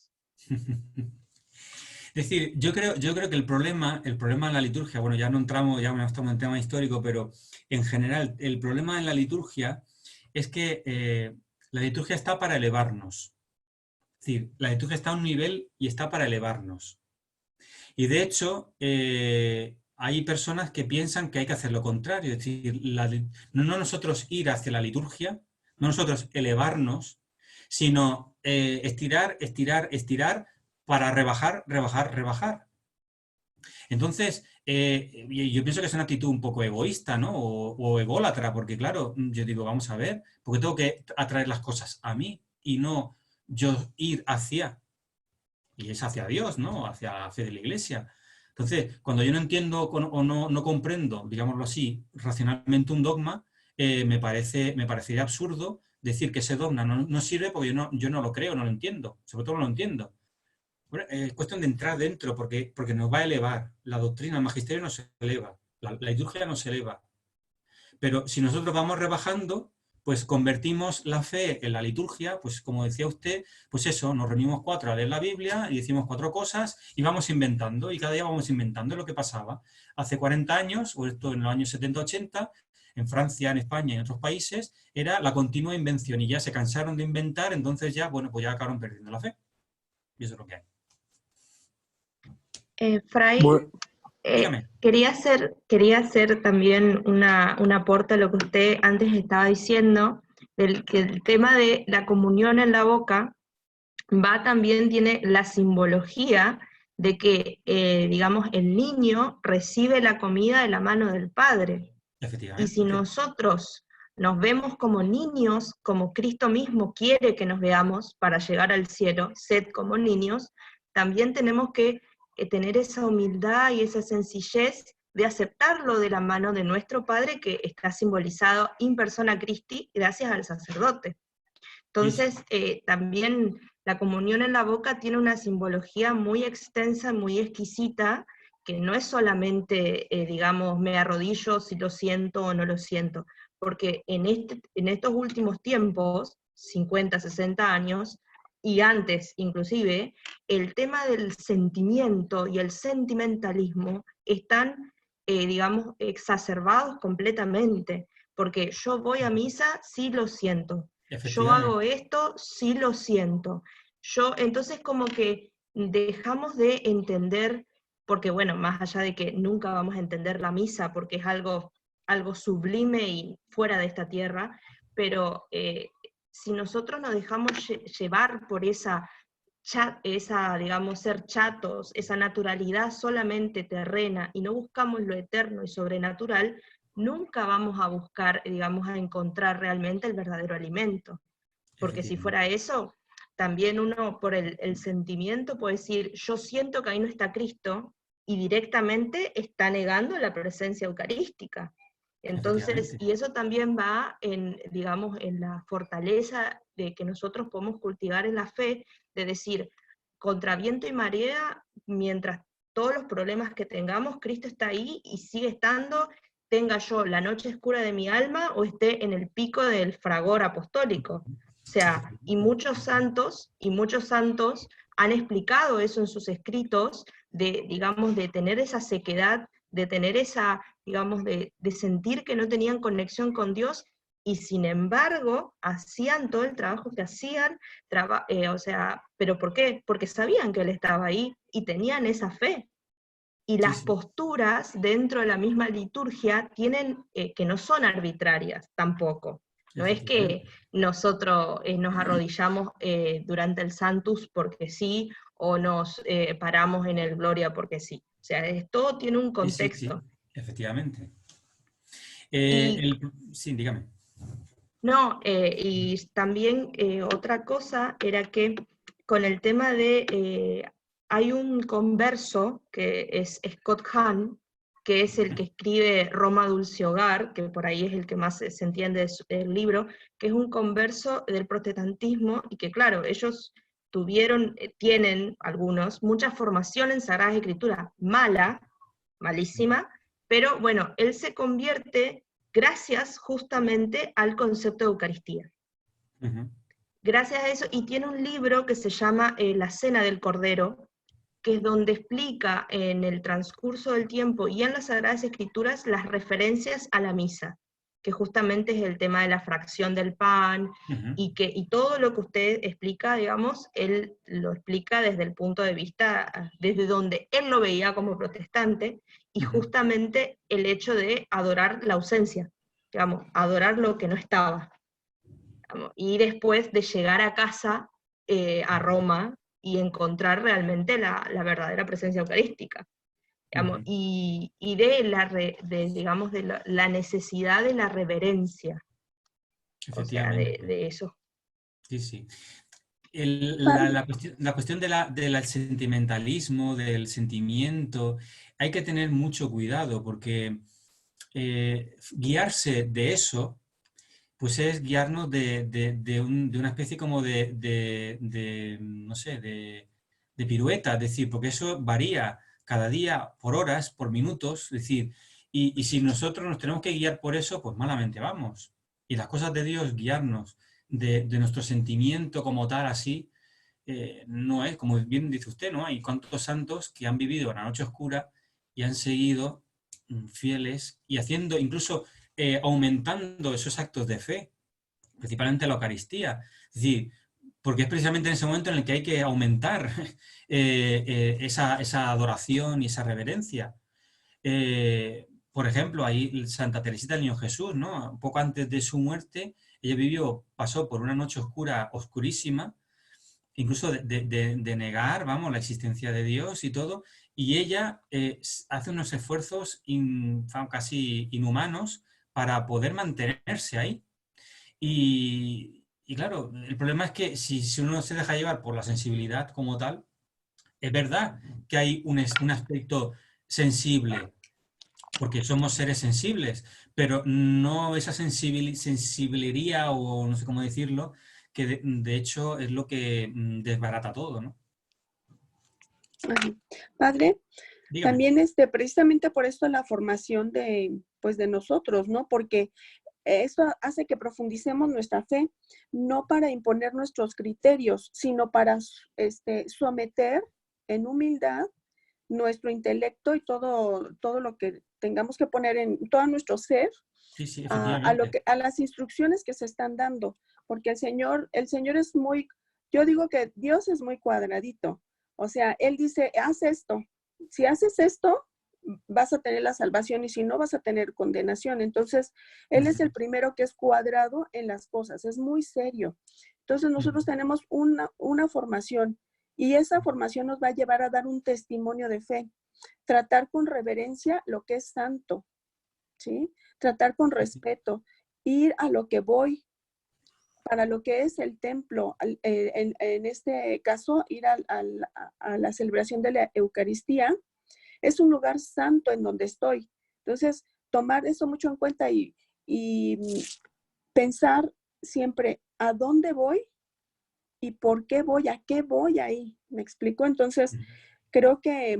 Speaker 1: Es decir, yo creo que el problema en la liturgia, bueno, ya no estamos en tema histórico, pero en general, el problema en la liturgia es que la liturgia está para elevarnos. Es decir, la liturgia está a un nivel y está para elevarnos. Y de hecho, hay personas que piensan que hay que hacer lo contrario, es decir, no nosotros ir hacia la liturgia, no nosotros elevarnos, sino estirar para rebajar. Entonces, yo pienso que es una actitud un poco egoísta, ¿no? O ególatra, porque claro, yo digo, vamos a ver, porque tengo que atraer las cosas a mí y no yo ir hacia, y es hacia Dios, ¿no? Hacia la fe de la Iglesia. Entonces, cuando yo no entiendo o no comprendo, digámoslo así, racionalmente un dogma, me parecería absurdo decir que ese dogma no sirve porque yo no lo creo, no lo entiendo, sobre todo no lo entiendo. Bueno, es cuestión de entrar dentro porque nos va a elevar. La doctrina, el magisterio no se eleva, la liturgia no se eleva. Pero si nosotros vamos rebajando, pues convertimos la fe en la liturgia, pues como decía usted, pues eso, nos reunimos 4 a leer la Biblia y decimos 4 cosas y vamos inventando, y cada día vamos inventando lo que pasaba. Hace 40 años, o esto en los años 70-80, en Francia, en España y en otros países, era la continua invención, y ya se cansaron de inventar, entonces ya, bueno, pues ya acabaron perdiendo la fe. Y eso es lo que hay.
Speaker 10: Fray, quería hacer también un aporte a lo que usted antes estaba diciendo, que el tema de la comunión en la boca tiene la simbología de que, digamos, el niño recibe la comida de la mano del padre. Y si nosotros nos vemos como niños, como Cristo mismo quiere que nos veamos para llegar al cielo, sed como niños, también tenemos que tener esa humildad y esa sencillez de aceptarlo de la mano de nuestro Padre, que está simbolizado in persona Christi gracias al sacerdote. Entonces, también la comunión en la boca tiene una simbología muy extensa, muy exquisita, que no es solamente, digamos, me arrodillo si lo siento o no lo siento, porque en estos últimos tiempos, 50, 60 años, y antes inclusive, el tema del sentimiento y el sentimentalismo están, digamos, exacerbados completamente, porque yo voy a misa, sí lo siento, yo hago esto, sí lo siento, entonces como que dejamos de entender, porque bueno, más allá de que nunca vamos a entender la misa, porque es algo sublime y fuera de esta tierra, pero si nosotros nos dejamos llevar por esa, digamos, ser chatos, esa naturalidad solamente terrena, y no buscamos lo eterno y sobrenatural, nunca vamos a buscar, digamos, a encontrar realmente el verdadero alimento. Porque si fuera eso, también uno por el sentimiento puede decir, yo siento que ahí no está Cristo, y directamente está negando la presencia eucarística. Entonces, y eso también va en, digamos, en la fortaleza de que nosotros podemos cultivar en la fe, de decir, contra viento y marea, mientras todos los problemas que tengamos, Cristo está ahí y sigue estando, tenga yo la noche oscura de mi alma o esté en el pico del fragor apostólico. O sea, y muchos santos han explicado eso en sus escritos, digamos, de tener esa sequedad, de tener esa, digamos, de sentir que no tenían conexión con Dios, y sin embargo, hacían todo el trabajo que hacían, o sea, ¿pero por qué? Porque sabían que Él estaba ahí, y tenían esa fe. Y las posturas dentro de la misma liturgia tienen, que no son arbitrarias tampoco. No es que nosotros nos arrodillamos durante el Sanctus porque sí, o nos paramos en el Gloria porque sí. O sea, todo tiene un contexto.
Speaker 1: Sí, efectivamente. Sí, dígame.
Speaker 10: No, y también otra cosa era que con el tema de, hay un converso que es Scott Hahn, que es el que escribe Roma Dulce Hogar, que por ahí es el que más se entiende del libro, que es un converso del protestantismo, y que claro, ellos tienen algunos, mucha formación en Sagradas Escrituras, malísima, pero bueno, él se convierte gracias justamente al concepto de Eucaristía. Gracias a eso, y tiene un libro que se llama La Cena del Cordero, que es donde explica en el transcurso del tiempo y en las Sagradas Escrituras las referencias a la misa, que justamente es el tema de la fracción del pan, y todo lo que usted explica, digamos, él lo explica desde el punto de vista, desde donde él lo veía como protestante, y justamente el hecho de adorar la ausencia, digamos, adorar lo que no estaba. Digamos, y después de llegar a casa, a Roma, y encontrar realmente la verdadera presencia eucarística. Digamos, y digamos, de la necesidad de la reverencia. O sea, de eso.
Speaker 1: Sí, sí. La cuestión del sentimentalismo, del sentimiento, hay que tener mucho cuidado, porque guiarse de eso, pues es guiarnos de una especie como no sé, de pirueta, es decir, porque eso varía cada día, por horas, por minutos, es decir, y si nosotros nos tenemos que guiar por eso, pues malamente vamos. Y las cosas de Dios, guiarnos de nuestro sentimiento como tal, así, no es, como bien dice usted, ¿no? Hay cuantos santos que han vivido en la noche oscura y han seguido fieles y haciendo, incluso aumentando esos actos de fe, principalmente la Eucaristía. Es decir, porque es precisamente en ese momento en el que hay que aumentar esa adoración y esa reverencia. Por ejemplo, ahí Santa Teresita del Niño Jesús, ¿no? Un poco antes de su muerte, ella pasó por una noche oscura, oscurísima, incluso de negar, vamos, la existencia de Dios y todo, y ella hace unos esfuerzos casi inhumanos para poder mantenerse ahí. Y claro, el problema es que si uno se deja llevar por la sensibilidad como tal, es verdad que hay un aspecto sensible, porque somos seres sensibles, pero no esa sensibilidad, o no sé cómo decirlo, que de hecho es lo que desbarata todo, ¿no?
Speaker 8: Padre,
Speaker 1: Dígame.
Speaker 8: también precisamente por esto la formación de nosotros, ¿no? Porque esto hace que profundicemos nuestra fe, no para imponer nuestros criterios, sino para someter en humildad nuestro intelecto y todo lo que tengamos que poner en todo nuestro ser,
Speaker 1: Sí,
Speaker 8: a las instrucciones que se están dando, porque el Señor es muy, yo digo que Dios es muy cuadradito, o sea, Él dice, haz esto, si haces esto, vas a tener la salvación, y si no, vas a tener condenación. Entonces, Él es el primero que es cuadrado en las cosas, es muy serio. Entonces, nosotros tenemos una formación, y esa formación nos va a llevar a dar un testimonio de fe, tratar con reverencia lo que es santo, ¿sí? Tratar con respeto, ir a lo que voy, para lo que es el templo, en este caso, ir a la celebración de la Eucaristía, es un lugar santo en donde estoy. Entonces, tomar eso mucho en cuenta y pensar siempre a dónde voy y por qué voy, a qué voy ahí. ¿Me explico? Entonces, creo que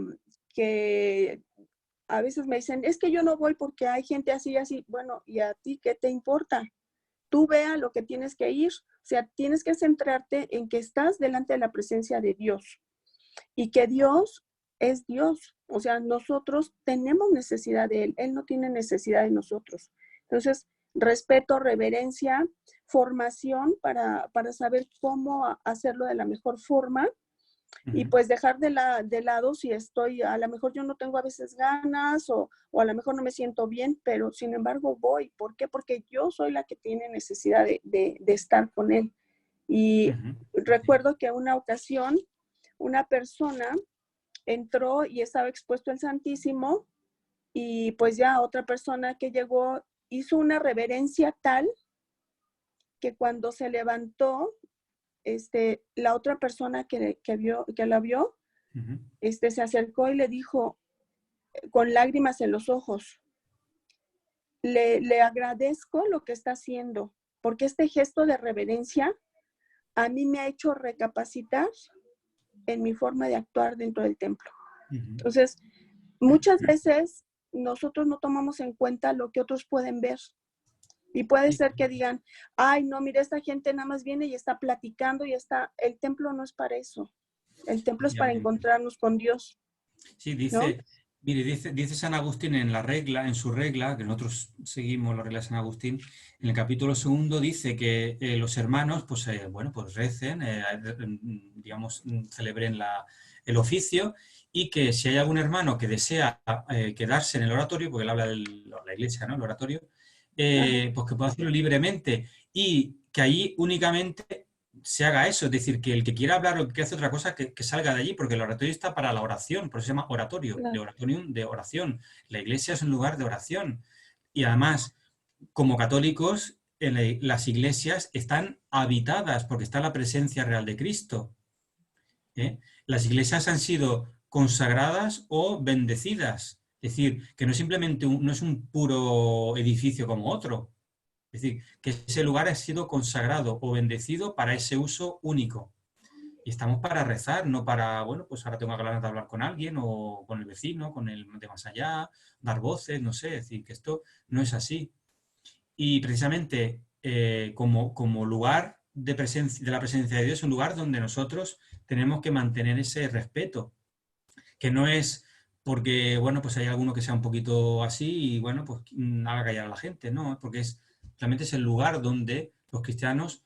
Speaker 8: a veces me dicen, es que yo no voy porque hay gente así y así. Bueno, ¿y a ti qué te importa? Tú ve a lo que tienes que ir. O sea, tienes que centrarte en que estás delante de la presencia de Dios. y que Dios es Dios. O sea, nosotros tenemos necesidad de Él no tiene necesidad de nosotros. Entonces, respeto, reverencia, formación para saber cómo hacerlo de la mejor forma. Y pues dejar de lado si estoy, a lo mejor yo no tengo a veces ganas o a lo mejor no me siento bien, pero sin embargo voy. ¿Por qué? Porque yo soy la que tiene necesidad de estar con Él. Y recuerdo que una ocasión una persona entró y estaba expuesto al Santísimo y pues ya otra persona que llegó hizo una reverencia tal que cuando se levantó, la otra persona que la vio, se acercó y le dijo con lágrimas en los ojos, le agradezco lo que está haciendo, porque este gesto de reverencia a mí me ha hecho recapacitar en mi forma de actuar dentro del templo. Entonces, muchas veces nosotros no tomamos en cuenta lo que otros pueden ver. Y puede ser que digan, ay, no, mira, esta gente nada más viene y está platicando y está... El templo no es para eso. El templo es para encontrarnos con Dios.
Speaker 1: Sí, dice, ¿no? Mire, dice San Agustín en su regla, que nosotros seguimos la regla de San Agustín, en el capítulo 2 dice que los hermanos, pues recen, digamos, celebren el oficio, y que si hay algún hermano que desea quedarse en el oratorio, porque él habla de la iglesia, ¿no? El oratorio, pues que pueda hacerlo libremente, y que allí únicamente se haga eso, es decir, que el que quiera hablar o que quiera hacer otra cosa, que salga de allí, porque el oratorio está para la oración, por eso se llama oratorio, de oratorium, de oración. La iglesia es un lugar de oración. Y además, como católicos, las iglesias están habitadas, porque está la presencia real de Cristo. Las iglesias han sido consagradas o bendecidas. Es decir, que no es simplemente no es un puro edificio como otro. Es decir, que ese lugar ha sido consagrado o bendecido para ese uso único. Y estamos para rezar, no para, bueno, pues ahora tengo ganas de hablar con alguien o con el vecino, con el de más allá, dar voces, no sé, es decir, que esto no es así. Y precisamente como lugar de la presencia de Dios, es un lugar donde nosotros tenemos que mantener ese respeto, que no es porque, bueno, pues hay alguno que sea un poquito así y, bueno, pues haga callar a la gente, no, porque realmente es el lugar donde los cristianos,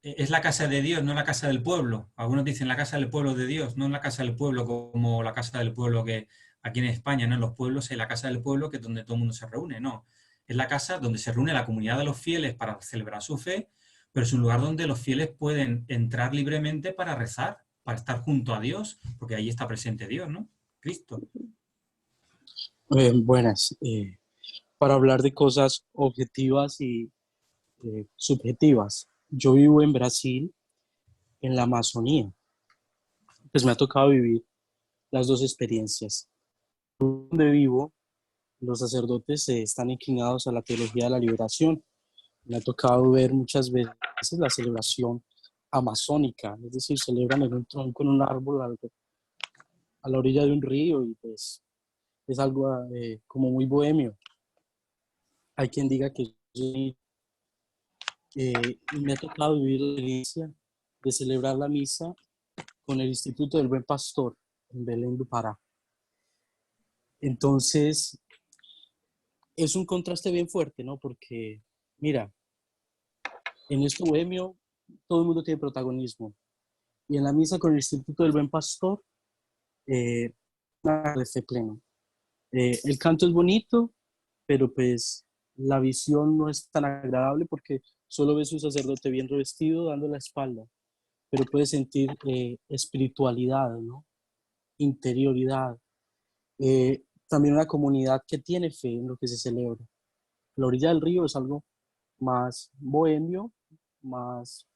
Speaker 1: es la casa de Dios, no la casa del pueblo. Algunos dicen la casa del pueblo de Dios, no la casa del pueblo como la casa del pueblo que aquí en España, ¿no? En los pueblos es la casa del pueblo, que es donde todo el mundo se reúne, no. Es la casa donde se reúne la comunidad de los fieles para celebrar su fe, pero es un lugar donde los fieles pueden entrar libremente para rezar, para estar junto a Dios, porque ahí está presente Dios, ¿no? Cristo.
Speaker 11: Buenas. Para hablar de cosas objetivas y subjetivas. Yo vivo en Brasil, en la Amazonía. Pues me ha tocado vivir las dos experiencias. Donde vivo, los sacerdotes están inclinados a la teología de la liberación. Me ha tocado ver muchas veces la celebración amazónica, es decir, celebran en un tronco, en un árbol, a la orilla de un río, y pues es algo como muy bohemio. Hay quien diga que y me ha tocado vivir la experiencia de celebrar la misa con el Instituto del Buen Pastor en Belém do Pará. Entonces, es un contraste bien fuerte, ¿no? Porque, mira, en este bohemio todo el mundo tiene protagonismo. Y en la misa con el Instituto del Buen Pastor, nada de fe pleno. El canto es bonito, pero pues la visión no es tan agradable porque solo ves un sacerdote bien revestido dando la espalda, pero puedes sentir espiritualidad, ¿no? Interioridad. También una comunidad que tiene fe en lo que se celebra. La orilla del río es algo más bohemio, más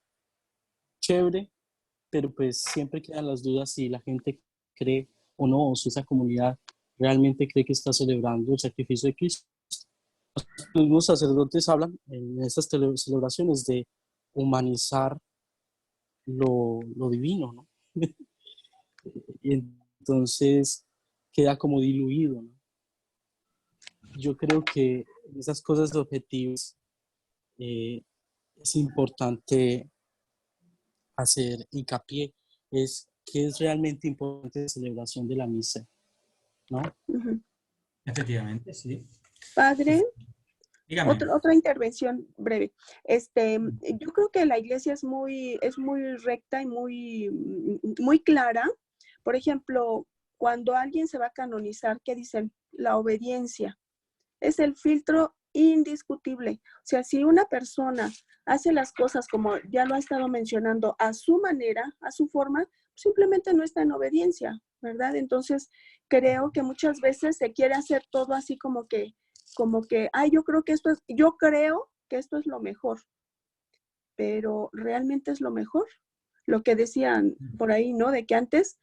Speaker 11: chévere, pero pues siempre quedan las dudas si la gente cree o no, o si esa comunidad realmente cree que está celebrando el sacrificio de Cristo. Los mismos sacerdotes hablan en estas celebraciones de humanizar lo divino, ¿no? Y entonces queda como diluido, ¿no? Yo creo que en esas cosas objetivas es importante hacer hincapié, es qué es realmente importante en la celebración de la misa, ¿no?
Speaker 1: Efectivamente, sí.
Speaker 8: Padre,
Speaker 1: Dígame.
Speaker 8: otra intervención breve. Yo creo que la iglesia es muy recta y muy clara. Por ejemplo, cuando alguien se va a canonizar, ¿qué dicen? La obediencia. Es el filtro indiscutible. O sea, si una persona hace las cosas como ya lo ha estado mencionando, a su manera, a su forma, simplemente no está en obediencia, ¿verdad? Entonces, creo que muchas veces se quiere hacer todo así como que, ay, yo creo que esto es lo mejor, pero ¿realmente es lo mejor? Lo que decían por ahí, ¿no? De que antes,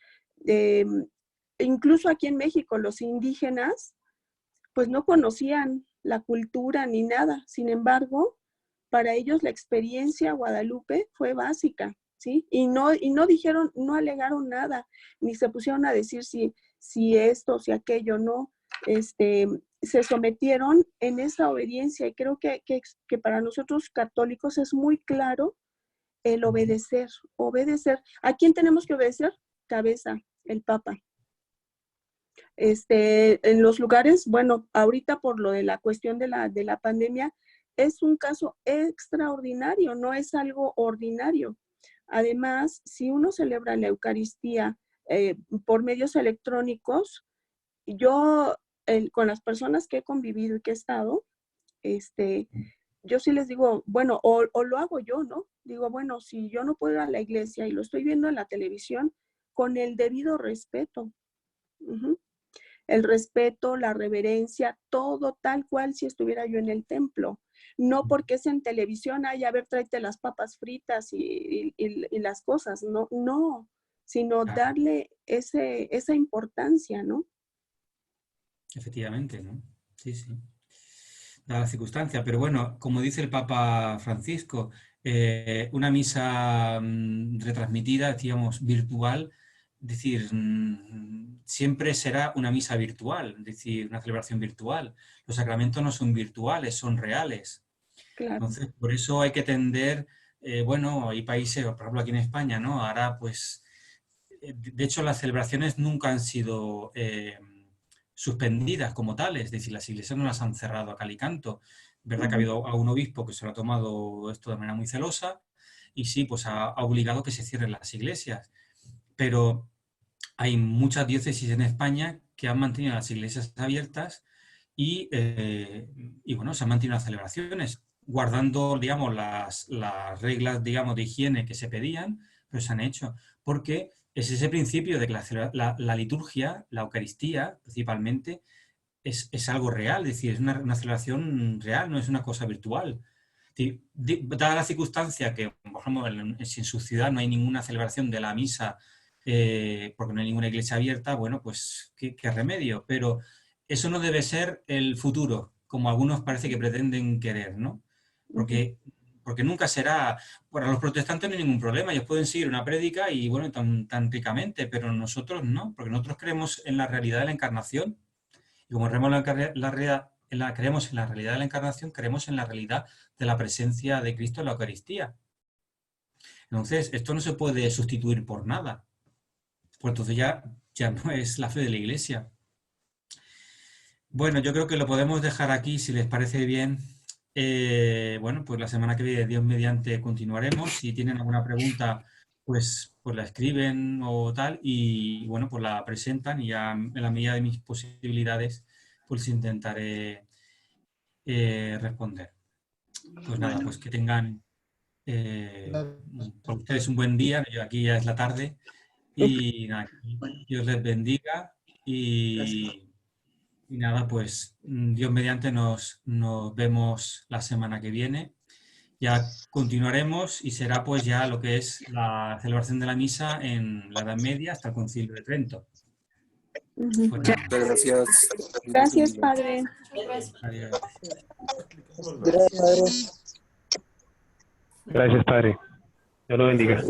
Speaker 8: incluso aquí en México, los indígenas, pues no conocían la cultura ni nada. Sin embargo, para ellos la experiencia Guadalupe fue básica, ¿sí? Y no dijeron, no alegaron nada, ni se pusieron a decir si esto, si aquello, no. Se sometieron en esa obediencia y creo que para nosotros católicos es muy claro el obedecer. ¿A quién tenemos que obedecer? Cabeza, el Papa. En los lugares, bueno, ahorita por lo de la cuestión de la pandemia, es un caso extraordinario, no es algo ordinario. Además, si uno celebra la Eucaristía por medios electrónicos, yo con las personas que he convivido y que he estado, yo sí les digo, bueno, o lo hago yo, ¿no? Digo, bueno, si yo no puedo ir a la iglesia y lo estoy viendo en la televisión, con el debido respeto. El respeto, la reverencia, todo tal cual si estuviera yo en el templo. No porque es en televisión, ay, a ver, tráete las papas fritas y las cosas, no, sino darle esa importancia, ¿no?
Speaker 1: Efectivamente, ¿no? Sí, sí. Dada la circunstancia. Pero bueno, como dice el Papa Francisco, una misa retransmitida, decíamos, virtual, es decir, siempre será una misa virtual, es decir, una celebración virtual. Los sacramentos no son virtuales, son reales.
Speaker 8: Claro.
Speaker 1: Entonces, por eso hay que tender, bueno, hay países, por ejemplo aquí en España, ¿no? Ahora, pues, de hecho, las celebraciones nunca han sido suspendidas como tales, es decir, las iglesias no las han cerrado a cal y canto. ¿Verdad que ha habido algún obispo que se lo ha tomado esto de manera muy celosa? Y sí, pues ha obligado que se cierren las iglesias. Pero hay muchas diócesis en España que han mantenido las iglesias abiertas y bueno, se han mantenido las celebraciones, guardando, digamos, las reglas, digamos, de higiene que se pedían, pero se han hecho. Porque es ese principio de que la liturgia, la Eucaristía, principalmente, es algo real, es decir, es una celebración real, no es una cosa virtual. Dada la circunstancia que, por ejemplo, si en su ciudad no hay ninguna celebración de la misa, porque no hay ninguna iglesia abierta, bueno, pues qué remedio. Pero eso no debe ser el futuro, como algunos parece que pretenden querer, ¿no? Porque nunca será... Para los protestantes no hay ningún problema, ellos pueden seguir una prédica y, bueno, tan ricamente, pero nosotros no, porque nosotros creemos en la realidad de la encarnación. Y como creemos en la realidad de la encarnación, creemos en la realidad de la presencia de Cristo en la Eucaristía. Entonces, esto no se puede sustituir por nada. Pues entonces ya no es la fe de la Iglesia. Bueno, yo creo que lo podemos dejar aquí, si les parece bien. Bueno, pues la semana que viene, Dios mediante, continuaremos. Si tienen alguna pregunta, pues la escriben o tal, y bueno, pues la presentan y ya en la medida de mis posibilidades, pues intentaré responder. Pues nada, pues que tengan para ustedes un buen día. Yo aquí ya es la tarde. Y nada, Dios les bendiga y nada, pues Dios mediante nos vemos la semana que viene. Ya continuaremos y será pues ya lo que es la celebración de la misa en la Edad Media hasta el Concilio de Trento. Pues nada.
Speaker 9: Gracias.
Speaker 8: Gracias, Padre.
Speaker 1: Adiós.
Speaker 2: Gracias, Padre.
Speaker 12: Gracias, Padre. Dios lo bendiga.